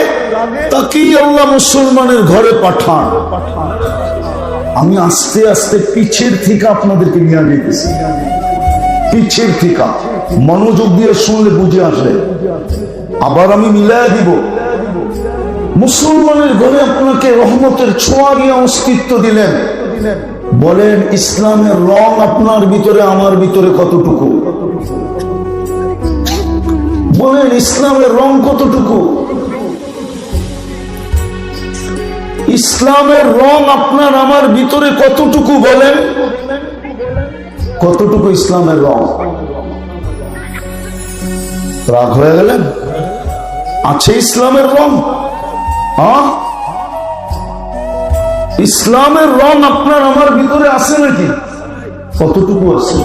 A: তাকেই আল্লাহ মুসলমানের ঘরে পাঠান। আমি আস্তে আস্তে পিছের থেকে আপনাদেরকে নিয়ে যেতেছি, পিছের থেকে মনোযোগ দিয়ে শুনলে বুঝে আসবে। আবার আমি মিলায় দিব। মুসলমানের ঘরে আপনাকে রহমতের ছোঁয়া নিয়ে অস্তিত্ব দিলেন। বলেন, ইসলামের রং আপনার ভিতরে আমার ভিতরে কতটুকু? বলেন, ইসলামের রং কতটুকু? ইসলামের রং আপনার আমার ভিতরে কতটুকু? বলেন, কতটুকু ইসলামের রং? রাগ হয়ে গেলেন? আছে ইসলামের রং? ইসলামের রং আপনার আমার ভিতরে আছে নাকি? কতটুকু আছে?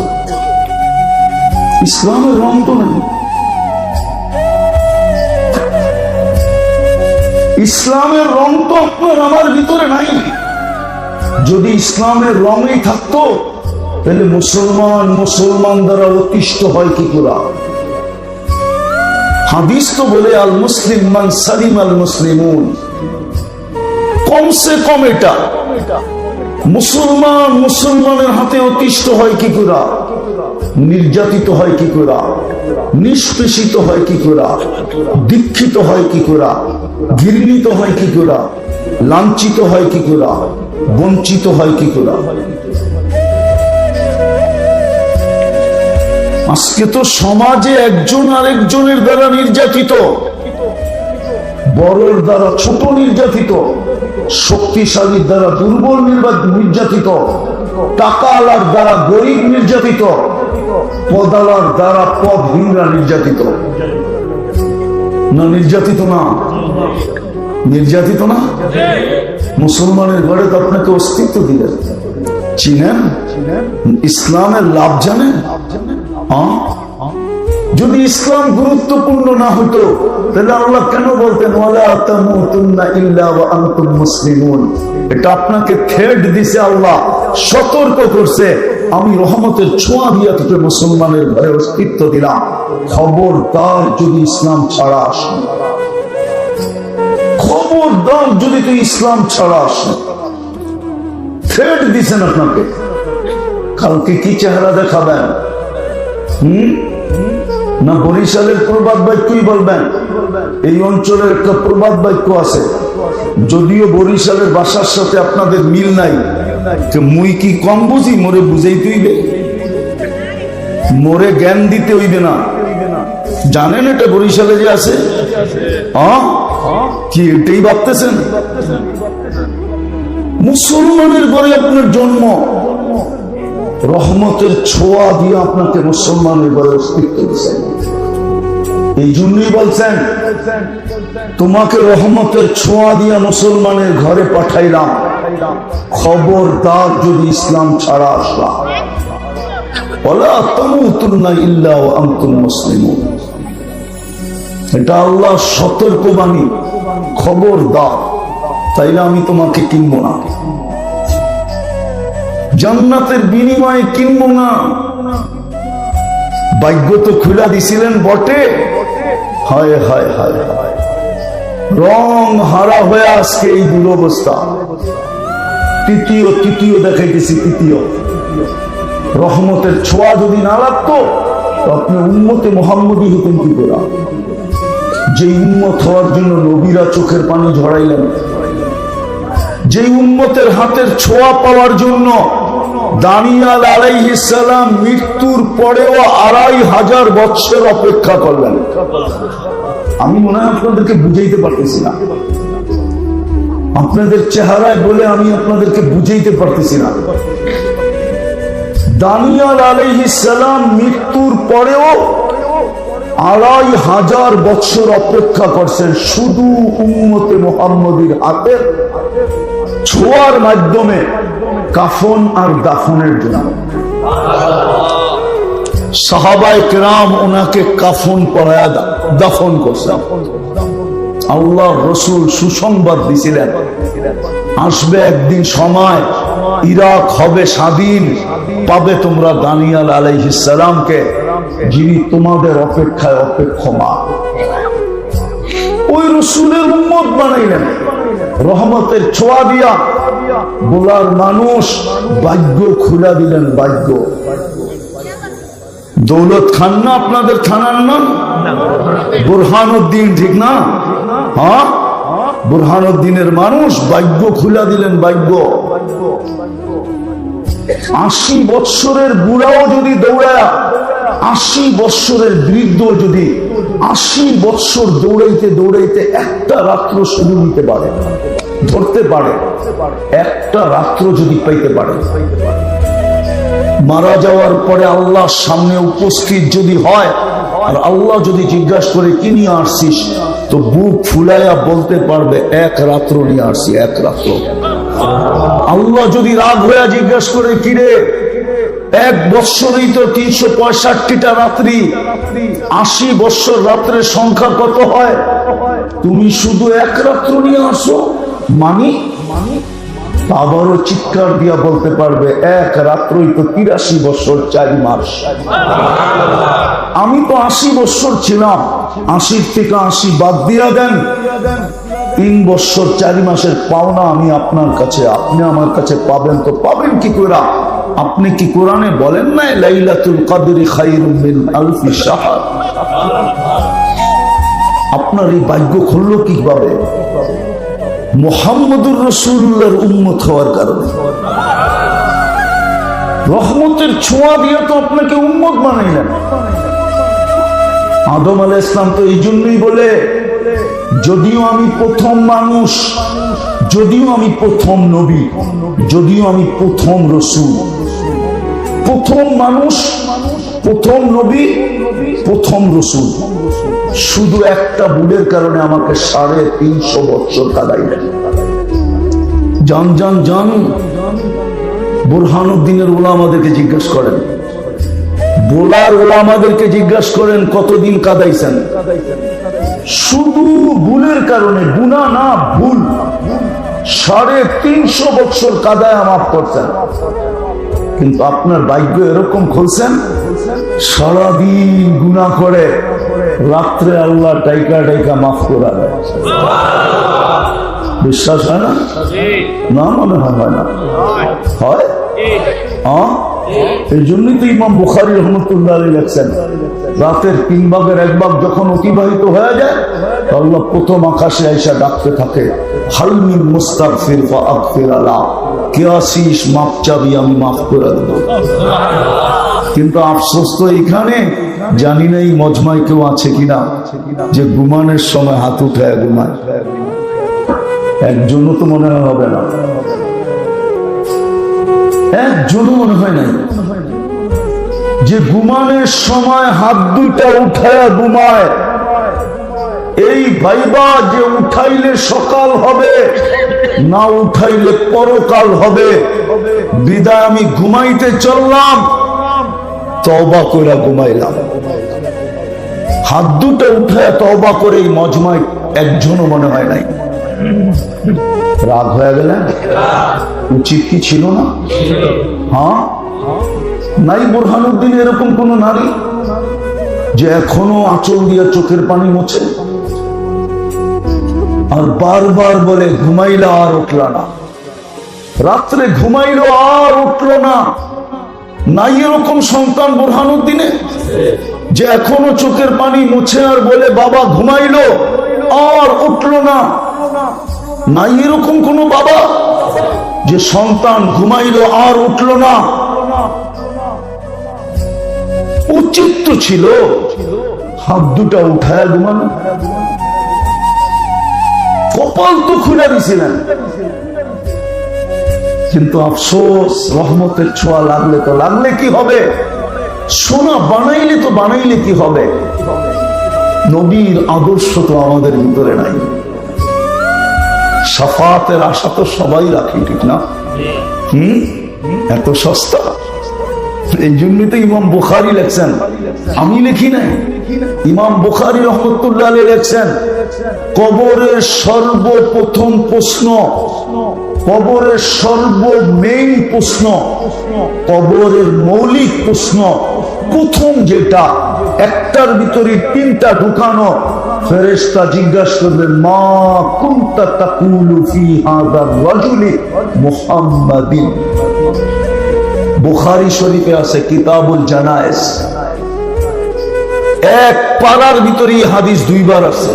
A: ইসলামের রং তো নেই। ইসলামের রং তো আপনার আমার ভিতরে নাই। যদি ইসলামের রঙই থাকতো তাহলে মুসলমান দ্বারা অতিষ্ঠ হয় কি করে? হাদিস তো বলে, আল মুসলিম মান সালিম আল মুসলিমুন। কমসে কম এটা মুসলমানের হাতে অতিষ্ঠ হয় কি করে? নির্যাতিত হয় কি করে? নিষ্পেষিত হয় কি করে? দীক্ষিত হয় কি করে? ঘৃণিত হয় কি করে? লাঞ্ছিত হয় কি করে? বঞ্চিত হয় কি করে? আজকে তো সমাজে একজন আরেকজনের দ্বারা নির্যাতিত, বড়র দ্বারা ছোট নির্যাতিত, শক্তিশালীর দ্বারা দুর্বল নির্যাতিত, টাকাওয়ালার দ্বারা গরিব নির্যাতিত, পদালার দ্বারা পদহীনরা নির্যাতিত। না নির্যাতিত না? নির্যাতিত না? মুসলমানের ঘরে তো আপনাকে অস্তিত্ব দিলেন, চিনেন, ইসলামের লাভ জানেন। যদি ইসলাম গুরুত্বপূর্ণ না হতো তাহলে আল্লাহ কেন বলতেন ওয়ালা তামুতুন্না ইল্লা ওয়া আনতুম মুসলিমুন? এটা আপনাকে থ্রেট দিছে, আল্লাহ সতর্ক করছে, আমি রহমতের ছোঁয়া দিয়া তোকে মুসলমানের ঘরে অস্তিত্ব দিলাম, খবরদার যদি ইসলাম ছাড়া আসে, খবরদার যদি তুই ইসলাম ছাড়া আসে। থ্রেট দিছেন আপনাকে। কালকে কি চেহারা দেখাবেন? না বরিশালের প্রবাদ বাক্যই বলবেন? এই অঞ্চলের একটা প্রবাদ বাক্য আছে, যদিও বরিশালের ভাষার সাথে আপনাদের মিল নাই, মুই কি কম বুঝি, মোরে বুঝাইতে হইবে, মোরে জ্ঞান দিতে হইবে না। জানেন এটা বরিশালে যে আছে? কি এটাই ভাবতেছেন? মুসলমানের ঘরে আপনার জন্ম, রহমতের ছোঁয়া দিয়ে আপনাকে মুসলমানের ঘরে অস্তিত্ব দিচ্ছেন। এই জন্যই বলছেন তোমাকে রহমতের ছোঁয়া দিয়ে মুসলমানের ঘরে পাঠাইলাম, খবরদার যদি ইসলাম ছাড়া আসলাম, ওয়ালা তামুতুন্না ইল্লা ওয়া আনতুম মুসলিমুন। এটা আল্লাহ সতর্কবাণী, খবরদার, তাইলে আমি তোমাকে কিনবো না, জান্নাতের বিনিময়ে কিনবো না। ভাগ্য তো খুলা দিছিলেন বটে, হায় হায় হায় হায়, রং হারা হয়ে আজকে এই দুরবস্থা। তৃতীয় দেখাইতেছি, তৃতীয় রহমতের ছোঁয়া যদি না লাগতো আপনি উম্মতে মুহাম্মদী হতেন কি করে? যে উম্মত হওয়ার জন্য নবীরা চোখের পানি ঝরাইলেন, যে উম্মতের হাতের ছোঁয়া পাওয়ার জন্য দানিয়াল আলাইহিস সালাম মৃত্যুর পরেও 2500 বছর অপেক্ষা করলেন। আমি মনে হয় আপনাদেরকে বুঝাইতে পারতেছি না, আপনাদের চেহারায় বলে আমি আপনাদেরকে বুঝাইতে পারতেছি না। দানিয়াল আলাইহিস সালাম মৃত্যুর পরেও 2500 বছর অপেক্ষা করছেন শুধু উম্মতে মুহাম্মদীর হাতের ছোঁয়ার মাধ্যমে কাফন আর দাফনের জন্য। সাহাবায়ে কেরাম ওনাকে কাফন পরায়া দাফন করছেন। আল্লাহর রাসূল সুসংবাদ দিছিলেন, আসবে একদিন সময় ইরাক হবে স্বাধীন, পাবে তোমরা দানিয়াল আলাইহিস সালামকে, যিনি তোমাদের অপেক্ষায় অপেক্ষমান। ওই রাসূলের উম্মত বানাইলেন, রহমতের ছোঁয়া দিয়া বলার মানুষ ভাগ্য খুলা দিলেন। ভাগ্য দৌলত খান না আপনাদের থানার নাম? বুরহানুদ্দিন, ঠিক না? হ্যাঁ, বুরহানুদ্দিনের মানুষ ভাগ্য খুলা দিলেন। ভাগ্য 80 বৎসরের বুড়াও যদি দৌড়ায়, 80 বৎসরের বৃদ্ধ যদি 80 বৎসর দৌড়াইতে দৌড়াইতে একটা রাত্র শুরু নিতে পারে, ধরতে পারে, একটা রাত্র যদি পাইতে পারে, মারা যাওয়ার পরে আল্লাহর সামনে উপস্থিত যদি হয়, আর আল্লাহ যদি জিজ্ঞাসা করে কি নিয়ে আসছিস, তো বুক ফুলাইয়া বলতে পারবে এক রাত্র নিয়ে আসছি, এক রাত্র। আল্লাহ যদি রাগ হইয়া জিজ্ঞাসা করে কিরে, 1 বৎসরেই তো 365টা রাত্রি, 80 বৎসর রাত্রের সংখ্যা কত হয়? তুমি শুধু এক রাত্র নিয়ে আসো, মানি আবারও চিৎকার দিয়া বলতে পারবে এক রাত্রই তো 83 বৎসর 4 মাস। আমি তো 80 বৎসর ছিলাম, 80 থেকে 80 বাদ দিয়া দেন, 3 বৎসর 4 মাসের পাওনা আমি আপনার কাছে, আপনি আমার কাছে পাবেন। তো পাবেন কি করে? আপনি কি কোরআনে বলেন না লাইলাতুল কদরি খায়রুম মিন আলফি শাহর? আপনার এই ভাগ্য খুললো কিভাবে? মুহাম্মদুর রাসূলুল্লাহর উম্মত হওয়ার কারণে। রহমতের ছোঁয়া দিয়ে তো আপনাকে উম্মত বানাইলেন। আদম আলাইহিস সালাম তো এই জন্যই বলে, যদিও আমি প্রথম মানুষ, যদিও আমি প্রথম নবী, যদিও আমি প্রথম রসূল, প্রথম মানুষ, প্রথম নবী, প্রথম রসূল, শুধু একটা ভুলের কারণে আমাকে 350 বছর কাঁদাইলেন। জান জান জান, বুরহানুদ্দিনের ওলামাদেরকে জিজ্ঞাসা করেন, বোলার ওলামাদেরকে জিজ্ঞাসা করেন কতদিন কাঁদাইছেন। শুধু ভুলের কারণে, গুনাহ না, ভুল, 350 বছর কাদায় মাফ করছেন। কিন্তু আপনার ভাগ্য এরকম খুলছেন, সারাদিন গুনাহ করে, রাত্রে আল্লাহ টাইকা টাইকা মাফ করা দেয়। বিশ্বাস হয় না? না, মনে হয় না, হয়। এই জন্যই তো ইমাম বুখারী রহমতুল্লাহ আলাইহি লেখছেন, রাতের 3 ভাগের 1 ভাগ যখন অতিবাহিত হয়ে যায়, আল্লাহ প্রথম আকাশে আইসা ডাকতে থাকে, হাল মিন মুস্তাগফির ফাগফির আলা, কে আসিস মাফ চাবি, আমি মাফ করে দেব। কিন্তু আফসোস তো এখানে, জানি না এই মজমায় কেউ আছে কিনা যে ঘুমানোর সময় হাত উঠায় ঘুমায়। একজনও তো মনে হবে না, একজনও মনে হয় নাই যে ঘুমানোর সময় হাত দুইটা উঠায় ঘুমায়। এই ভাইবা যে উঠাইলে সকাল হবে, না উঠাইলে পরকাল হবে, বিদায় আমি ঘুমাইতে চললাম, তওবা করে ঘুমাইলাম। হাত দুটো উঠায় তওবা করে এই মজমায় একজনও মনে হয় নাই। রাগ হয়ে গেলেন? উচিত কি ছিল না? হ্যাঁ, নাই বুরহানুদ্দিন এরকম কোন নারী যে এখনো আঁচল দিয়ে চোখের পানি মোছে আর বারবার বলে ঘুমাইলা আর উঠলা না, রাত্রে ঘুমাইলো আর উঠলো না? নাই এরকম সন্তান বুরহানুদ্দিনে যে এখনো চোখের পানি মুছে আর বলে বাবা ঘুমাইলো আর উঠলো না? নাই এরকম কোন বাবা যে সন্তান ঘুমাইলো আর উঠলো না? উচিত তো ছিল হাত দুটা উঠায় ঘুমানো। কপাল তো খুলে দিছিলেন, কিন্তু আফসোস, রহমতের ছোঁয়া লাগলে তো লাগলে কি হবে, সোনা বানাইলে তো বানাইলে কি হবে, নবীর আদর্শ তো আমাদের ভিতরে নাই। শাফাতের আশা তো সবাই রাখি, ঠিক না? এত সস্তা। এই জন্যই তো ইমাম বুখারী লেখছেন, আমি লিখি নাই, ইমাম বুখারী রহমতুল্লাহ আলাইহি লেখছেন, কবরের সর্বপ্রথম প্রশ্ন, কবরের মেইন প্রশ্ন, কবরের মৌলিক প্রশ্ন, প্রথম যেটা, একটার ভিতরে 3টা ঢুকানো, ফেরেশতা জিজ্ঞাসা করবে, মা কুনতা তাকুলু ফি হাযার রাজুলি মুহাম্মাদিন। বুখারী শরীফে আছে কিতাবুল জানায়েজ, এক পারার ভিতরে হাদিস 2 বার আছে।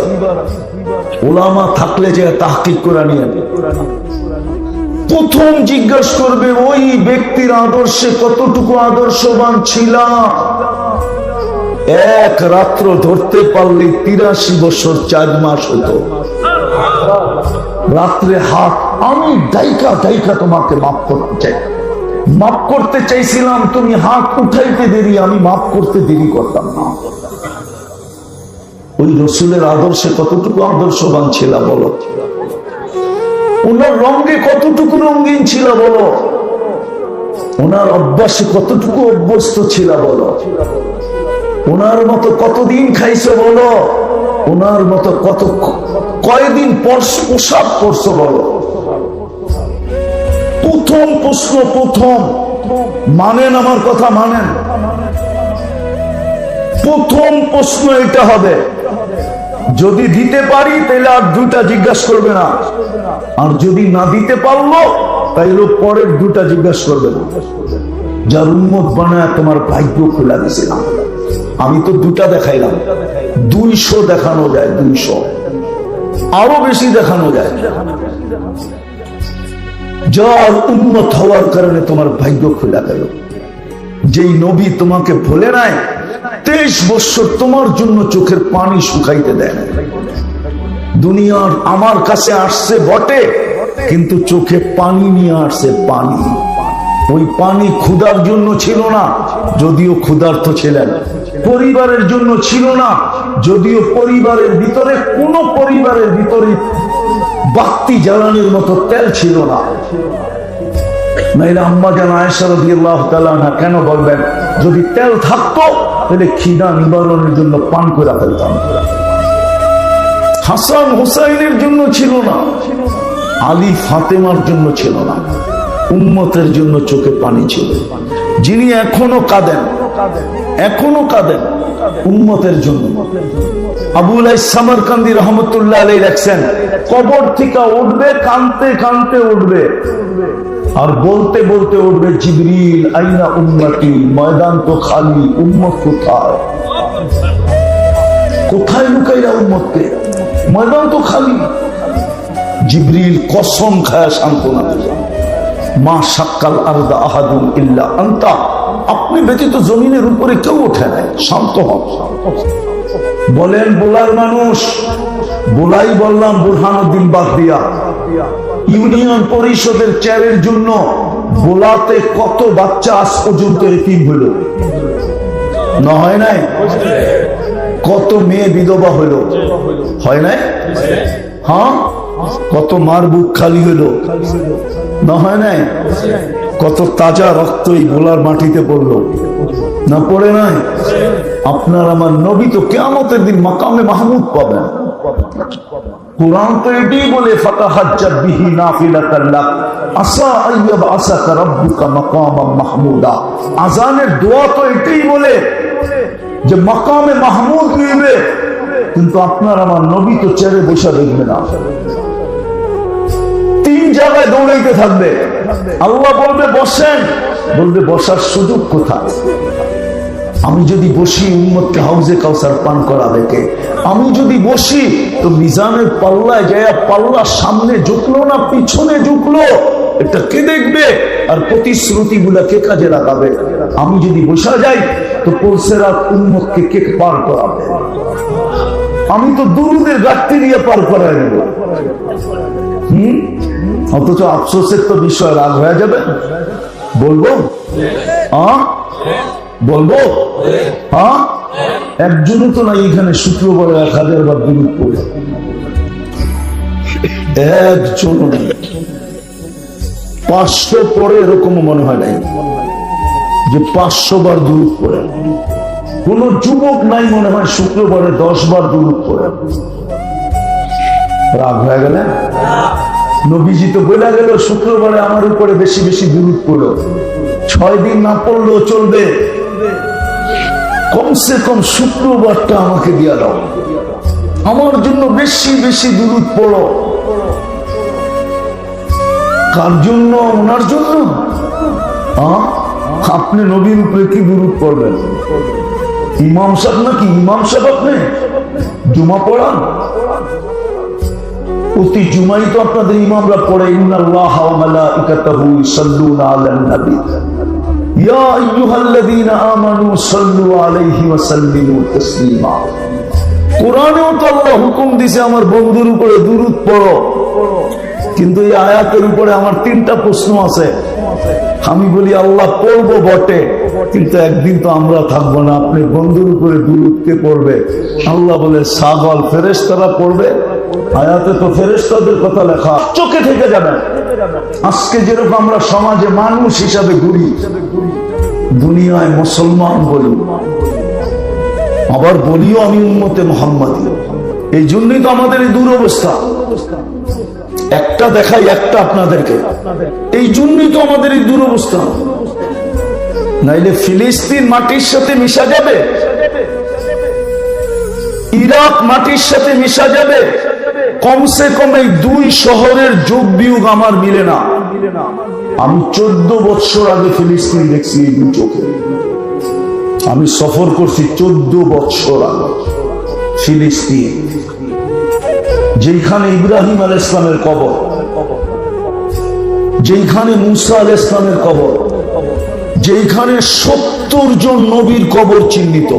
A: উলামা থাকলে যে তাহকিক করে নিয়ে প্রথম জিজ্ঞাসা করবে ওই ব্যক্তির আদর্শে কতটুকু আদর্শবান ছিল। এক রাত্র ধরতে পারলে 83 বছর 4 মাস হতো। রাত্রে হাত, আমি দাইকা দাইকা তোমাকে মাফ করতে চাই, মাফ করতে চাইছিলাম, তুমি হাত উঠাইতে দেরি, আমি মাফ করতে দেরি করতাম না। ওই রসুলের আদর্শে কতটুকু আদর্শবান ছিল বলো, ওনার রঙে কতটুকু রঙিন ছিল বলো, ওনার অভ্যাসে কতটুকু অভ্যস্ত ছিল বলো, ওনার মতো কতদিন খাইছো বলো, ওনার মতো কত কয়দিন পোশাক পরছো বলো। প্রথম প্রশ্ন, প্রথম মানেন, আমার কথা মানেন, প্রথম প্রশ্ন এটা হবে। যদি দিতে পারি তাহলে আর 2টা জিজ্ঞাসা করবে না, আর যদি না দিতে পারলো তাইলে পরের 2টা জিজ্ঞাসা করবে না। যার উম্মত বানায় তোমার ভাগ্য খোলা দিয়েছিলাম, আমি তো 2টা দেখাইলাম, 200 দেখানো যায়, 200 আরো বেশি দেখানো যায়। যার উম্মত হওয়ার কারণে তোমার ভাগ্য খোলা গেল। যেই নবী তোমাকে ভুলে নাই, 23 বছর তোমার জন্য চোখের পানি শুকাইতে দেয় না। দুনিয়ার আমার কাছে আসছে বটে, কিন্তু চোখে পানি নিয়ে আসছে, পানি। ওই পানি ক্ষুধার জন্য ছিল না, যদিও ক্ষুধার্ত ছিলেন। পরিবারের জন্য ছিল না, যদিও পরিবারের ভিতরে কোন পরিবারের ভিতরে বাতি জ্বালানোর মতো তেল ছিল না। নাইলে আম্মা জান আয়েশা রাদিয়াল্লাহু তাআলা আনহা কেন বলবেন, যদি তেল থাকতো তাহলে খিদা নিবারণের জন্য পান করে ফেলতাম। হাসান হুসাইনের জন্য ছিল না, আলী ফাতেমার জন্য ছিল না, উম্মতের জন্য চোখে পানি ছিল। যিনি এখনো কাঁদেন, এখনো কাঁদেন উম্মতের জন্য। আবুল সামারকান্দি রহমতুল্লাহ আলাইহি লেখছেন, কবর থেকে উঠবে, কাঁদতে কাঁদতে উঠবে, আর বলতে বলতে উঠবে, জিবরিল আইনা উম্মতি, ময়দান তো খালি, উম্মত কোথায়? কোথায় লুকাইলা উম্মতকে? ময়দান তো খালি। জিবরিল কসম খায় সান্ত্বনা দিলেন, মা শাক্কাল আরদা আহাদুন ইল্লা আনতা, আপনি ব্যতীত জমিনের উপরে কেউ ওঠে নাই, শান্ত হন। বলেন বোলার মানুষ, বোলাই বললাম বুরহানুদ্দিন বাগদিয়া, ইউনিয়ন পরিষদের চেয়ারের জন্য বোলাতে কত বাচ্চা আজ পর্যন্ত এতিম হইল না? হয় নাই? কত মেয়ে বিধবা হইল, হয় নাই? হ্যাঁ, কত মার বুক খালি হইল না? হয় নাই? কত তাজা রক্ত এই বোলার মাটিতে পড়লো না? পড়ে নাই? আপনার আমার নবী তো কিয়ামতের দিন মাকামে মাহমুদ পাবেন। কুরআন তো এটাই বলে, ফাতাহাজ্জাত বিহি নাফিলাতান লাক আসা আইয়াবআসাকা রাব্বুকা মাকামান মাহমুদা। আযানের দোয়া তো এটাই বলে যে মাকামে মাহমুদ নিবে, কিন্তু আপনার আমার নবী তো চেয়ারে বসে দেখবে না, 3 জায়গায় দৌড়াইতে থাকবে। আল্লাহ বলবে বসেন, বলবে বসার সুযোগ কোথায়? আমি যদি বসি উম্মতকে হাউজে কাউসার পান করাবে কে? আমি যদি বসি তো মিজানের পাল্লায় যায়, পাল্লা সামনে ঝুঁকলো না পিছনে ঝুঁকলো, এটা কে দেখবে? আর প্রতিশ্রুতি গুলা কে কাজে লাগাবে? আমি যদি বসা যাই তো পুলসেরাত উম্মতকে কে পার করাবে? আমি তো দুরুদের ঘাটতি দিয়ে পার করাই দেব। অথচ আফসোসের তো বিষয়, রাগ হয়ে যাবে। বলবো বলবো হ্যাঁ, একজনও তো নাই এখানে শুক্রবারে 1000 বার দুরূদ পড়ে, একজনও নেই। 500 পরে এরকম মনে হয় নাই যে 500 বার দুরূদ পড়ে। কোন যুবক নাই মনে হয় শুক্রবারে 10 বার দুরূদ পড়ে। রাগ হয়ে গেলে? নবীজি তো বলে গেল শুক্রবারে আমার উপরে বেশি বেশি দুরূদ পড়ো, 6 দিন না পড়লেও চলবে, কমসে কম শুক্রবারটা আমাকে দিয়া দাও, আমার জন্য বেশি বেশি দুরূদ পড়ো। কার জন্য? ওনার জন্য। আপনি নবীর উপরে কি দুরূদ পড়বেন? ইমাম সাহেব নাকি? ইমাম সাহেব আপনি জুমা পড়ান? প্রতি জুমাই তো আপনাদের ইমামরা পড়ে, ইন্নাল্লাহা ওয়া মালাইকাতাহু ইউসাল্লুনা আলান নবী ইয়া আইয়ুহাল্লাযীনা আমানু সাল্লু আলাইহি ওয়া সাল্লিমু তাসলিমা। কোরআনেও তো আল্লাহ হুকুম দিয়েছে আমার বন্ধুর উপরে দুরূদ পড়ো, কিন্তু এই আয়াতের উপরে আমার 3টা প্রশ্ন আছে। আমি বলি আল্লাহ পড়বো বটে, কিন্তু একদিন তো আমরা থাকবো না, আপনি বন্ধুর উপরে দুরূদ কে পড়বে? আল্লাহ বলে ছাগল ফেরেশতারা পড়বে। আয়াতে তো ফেরেশতাদের কথা লেখা, চোখে থেকে যাবে। আজকে যেরকম আমরা সমাজে মানুষ হিসাবে ঘুরি, দুনিয়ায় মুসলমান বলি, আবার বলিও আমি উম্মতে মুহাম্মাদী। এই জন্যই তো আমাদের এই দুরবস্থা। একটা দেখাই একটা আপনাদেরকে, এই জন্যই তো আমাদের এই দুরবস্থা। নাইলে ফিলিস্তিন মাটির সাথে মিশা যাবে, ইরাক মাটির সাথে মিশা যাবে, কমসে কম এই 2 শহরের যোগ বিয়োগ আমার মিলে না। আমি 14 বছর আগে ফিলিস্তিন দেখছি এই 2 চোখে। আমি সফর করছি 14 বছর আগে ফিলিস্তিন, যেখানে ইব্রাহিম আলাইহিস সালামের কবর, যেখানে মুসা আলাইহিস সালামের কবর, যেখানে 70 জন নবীর কবর চিহ্নিত,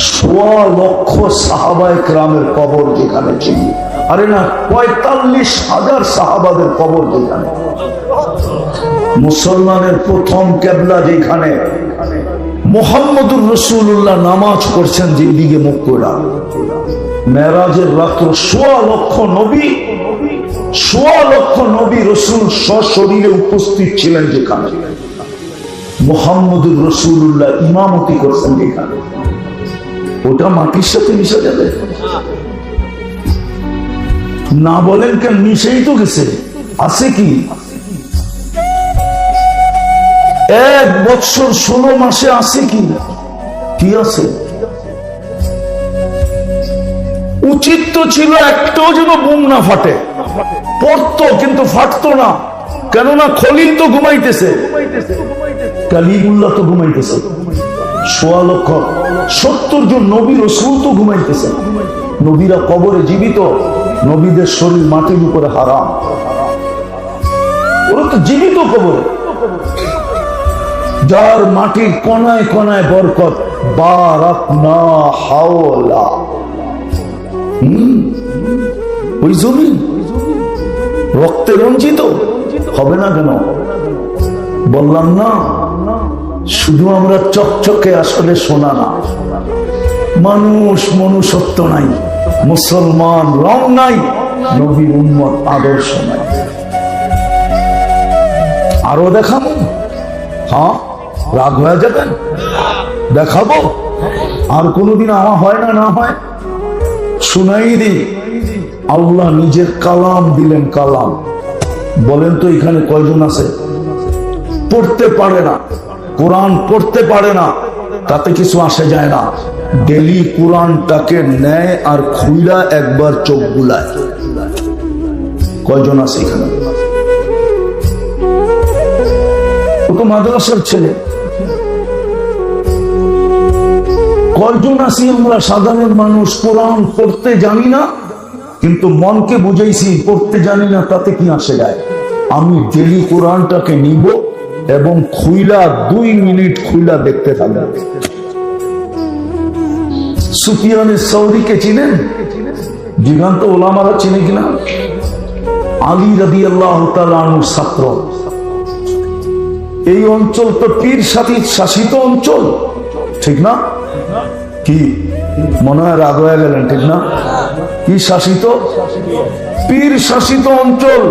A: 1.25 লক্ষ সাহাবায়ে কেরামের কবর যেখানে চিহ্নিত, আরে না 45,000 সাহাবাদের কবর যেখানে, মুসলমানের প্রথম কেবলা যেখানে, মুহাম্মদুর রাসূলুল্লাহ নামাজ পড়ছেন যেদিকে মুখ করে, মেরাজের রাত্র 1.25 লক্ষ নবী, 1.25 লক্ষ নবী রাসূল সশরীরে উপস্থিত ছিলেন যেখানে, মুহাম্মদুর রাসূলুল্লাহ ইমামতি করছেন যেখানে, ওটা মাটির সাথে মিশে যাবে না? বলেন কেন? মিশেই তো গেছে। আছে কি? 1 বছর 16 মাসে আছে কি? কি আছে? উচিত তো ছিল একটাও যেন বুম না ফাটে, পড়তো কিন্তু ফাটতো না, কেননা খলিল তো ঘুমাইতেছে, কালিমুল্লাহ তো ঘুমাইতেছে, 1.25 লক্ষ 70 জন নবী রাসূল তো ঘুমাইতেছে, নবীরা কবরে জীবিত, নবীদের শরীর মাটির উপরে হারাম, ওরা তো জীবিত কবরে, যার মাটির কোনায় কোনায় বরকত, বারাকনা হাওলা, ওই জমিন রক্তে রঞ্জিত হবে না কেন? বললাম না, শুধু আমরা চকচকে আসলে সোনা না, মানুষ মনুষ্যত্ব নাই, মুসলমান রং নাই, নবীর উম্মত আদর্শ নাই। আরো দেখাবো? হ্যাঁ, রাগ হয়ে যাবেন? দেখাবো? আর কোনোদিন আমার হয় না, না হয় শুনাই দিই। আল্লাহ নিজের কালাম দিলেন, কালাম। বলেন তো এখানে কয়জন আছে পড়তে পারে না, কোরআন পড়তে পারে না? তাতে কিছু আসে যায় না, ডেলি কোরআনটাকে নেয় আর খুইলা একবার চোখ বুলায়। কয়জন আছে এখানে? ও তো মাদ্রাসার ছেলে। কয়জন আছি আমরা সাধারণ মানুষ, কোরআন পড়তে জানি না, কিন্তু মনকে বুঝাইছি পড়তে জানি না, তাতে কি আসে যায়? আমি ডেলি কোরআনটাকে নিব এবং খুইলা 2 মিনিট খুইলা দেখতে থাকবো। সুফিয়ানে সৌরিকে চিনেন? দিগান্ত ওলামারা চিনে কিনা? আলী রাদিয়াল্লাহু তাআলা আনহুর ছাত্র। এই অঞ্চল তো পীর শাসিত অঞ্চল, ঠিক না? কি মনে হয় রাগ হয়ে গেলেন? ঠিক না? কি শাসিত? পীর শাসিত অঞ্চল।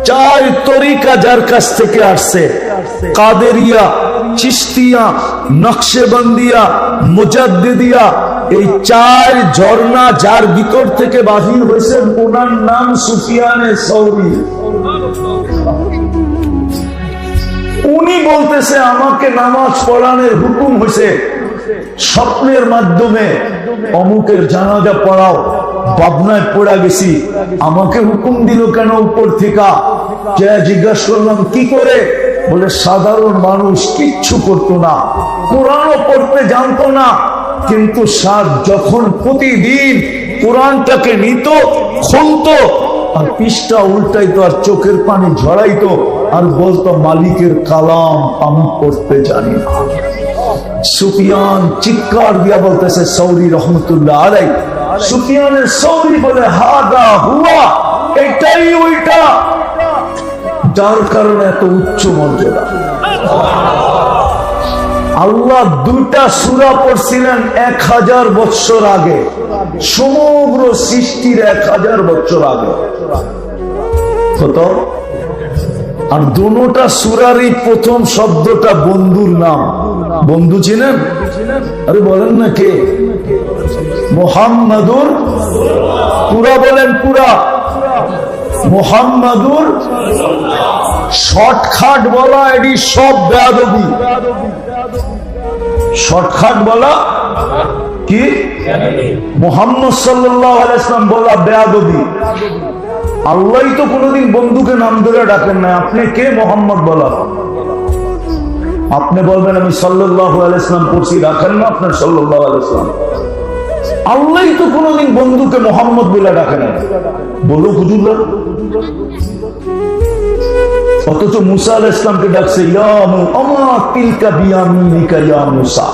A: 4 তরিকা যার কাছ থেকে আসছে, কাদেরিয়া, চিশতিয়া, নকশবন্দিয়া, মুজাদ্দিদিয়া, এই 4 ঝর্ণা যার ভিতর থেকে বাহির হয়েছে, ওনার নাম সুফিয়ানে সৌরি। উনি বলতেছে আমাকে নামাজ পড়ানোর হুকুম হয়েছে, স্বপ্নের মাধ্যমে অমুকের জানাজা পড়াও, বাবনায় পড়া গেছি, আমাকে হুকুম দিল কেন উপর থেকে? জিজ্ঞাসা করলাম কি করে? বলে সাধারণ মানুষ কিচ্ছু করতো না, কোরআনও পড়তে জানতো না, কিন্তু যখন প্রতিদিন কোরআনটাকে নিত, খুলতো আর পৃষ্ঠা উল্টাইতো আর চোখের পানি ঝরাইতো আর বলতো মালিকের কালাম আমি পড়তে জানি না। সুফিয়ান চিৎকার দিয়া বলতেছে সৌরি রহমতুল্লাহ আলাইহি, সুফিয়ানের সৌরি বলে হাদা হুয়া, এটাই ওইটা, যার কারণে এত উচ্চ মর্যাদা। আল্লাহ 2টা সূরা পড়ছিলেন 1000 বছর আগে, সমগ্র সৃষ্টির 1000 বছর আগে। কত? আর দুটোটা সূরারই প্রথম শব্দটা বন্ধুর নাম। বন্ধু চিনেন? আরে বলেন না কে? মুহাম্মাদুর, পুরা বলেন, পুরা মুহাম্মাদুর। শর্টকাট বলা এটি সব বেয়াদবি। শর্টকাট বলা কি? মুহাম্মদ সাল্লাল্লাহু আলাইহি ওয়াসাল্লাম বলা বেয়াদবি। আল্লাহই তো কোনোদিন বন্ধুকে নাম ধরে ডাকেন না, আপনি কে মোহাম্মদ বলা? আপনি বলবেন আমি সাল্লাল্লাহু আলাইহি ওয়াসাল্লাম পড়ছি, রাখেন না আপনার সাল্লাল্লাহু আলাইহি ওয়াসাল্লাম। আল্লাহই তো কোনোদিন বন্ধুকে মোহাম্মদ বলে ডাকেন না, বলো হুজুররা। অথচ মুসা আলাইহিস সালামকে ডাকছে ইয়া আমা তিলকা বিয়ামিনিকা ইয়া মুসা।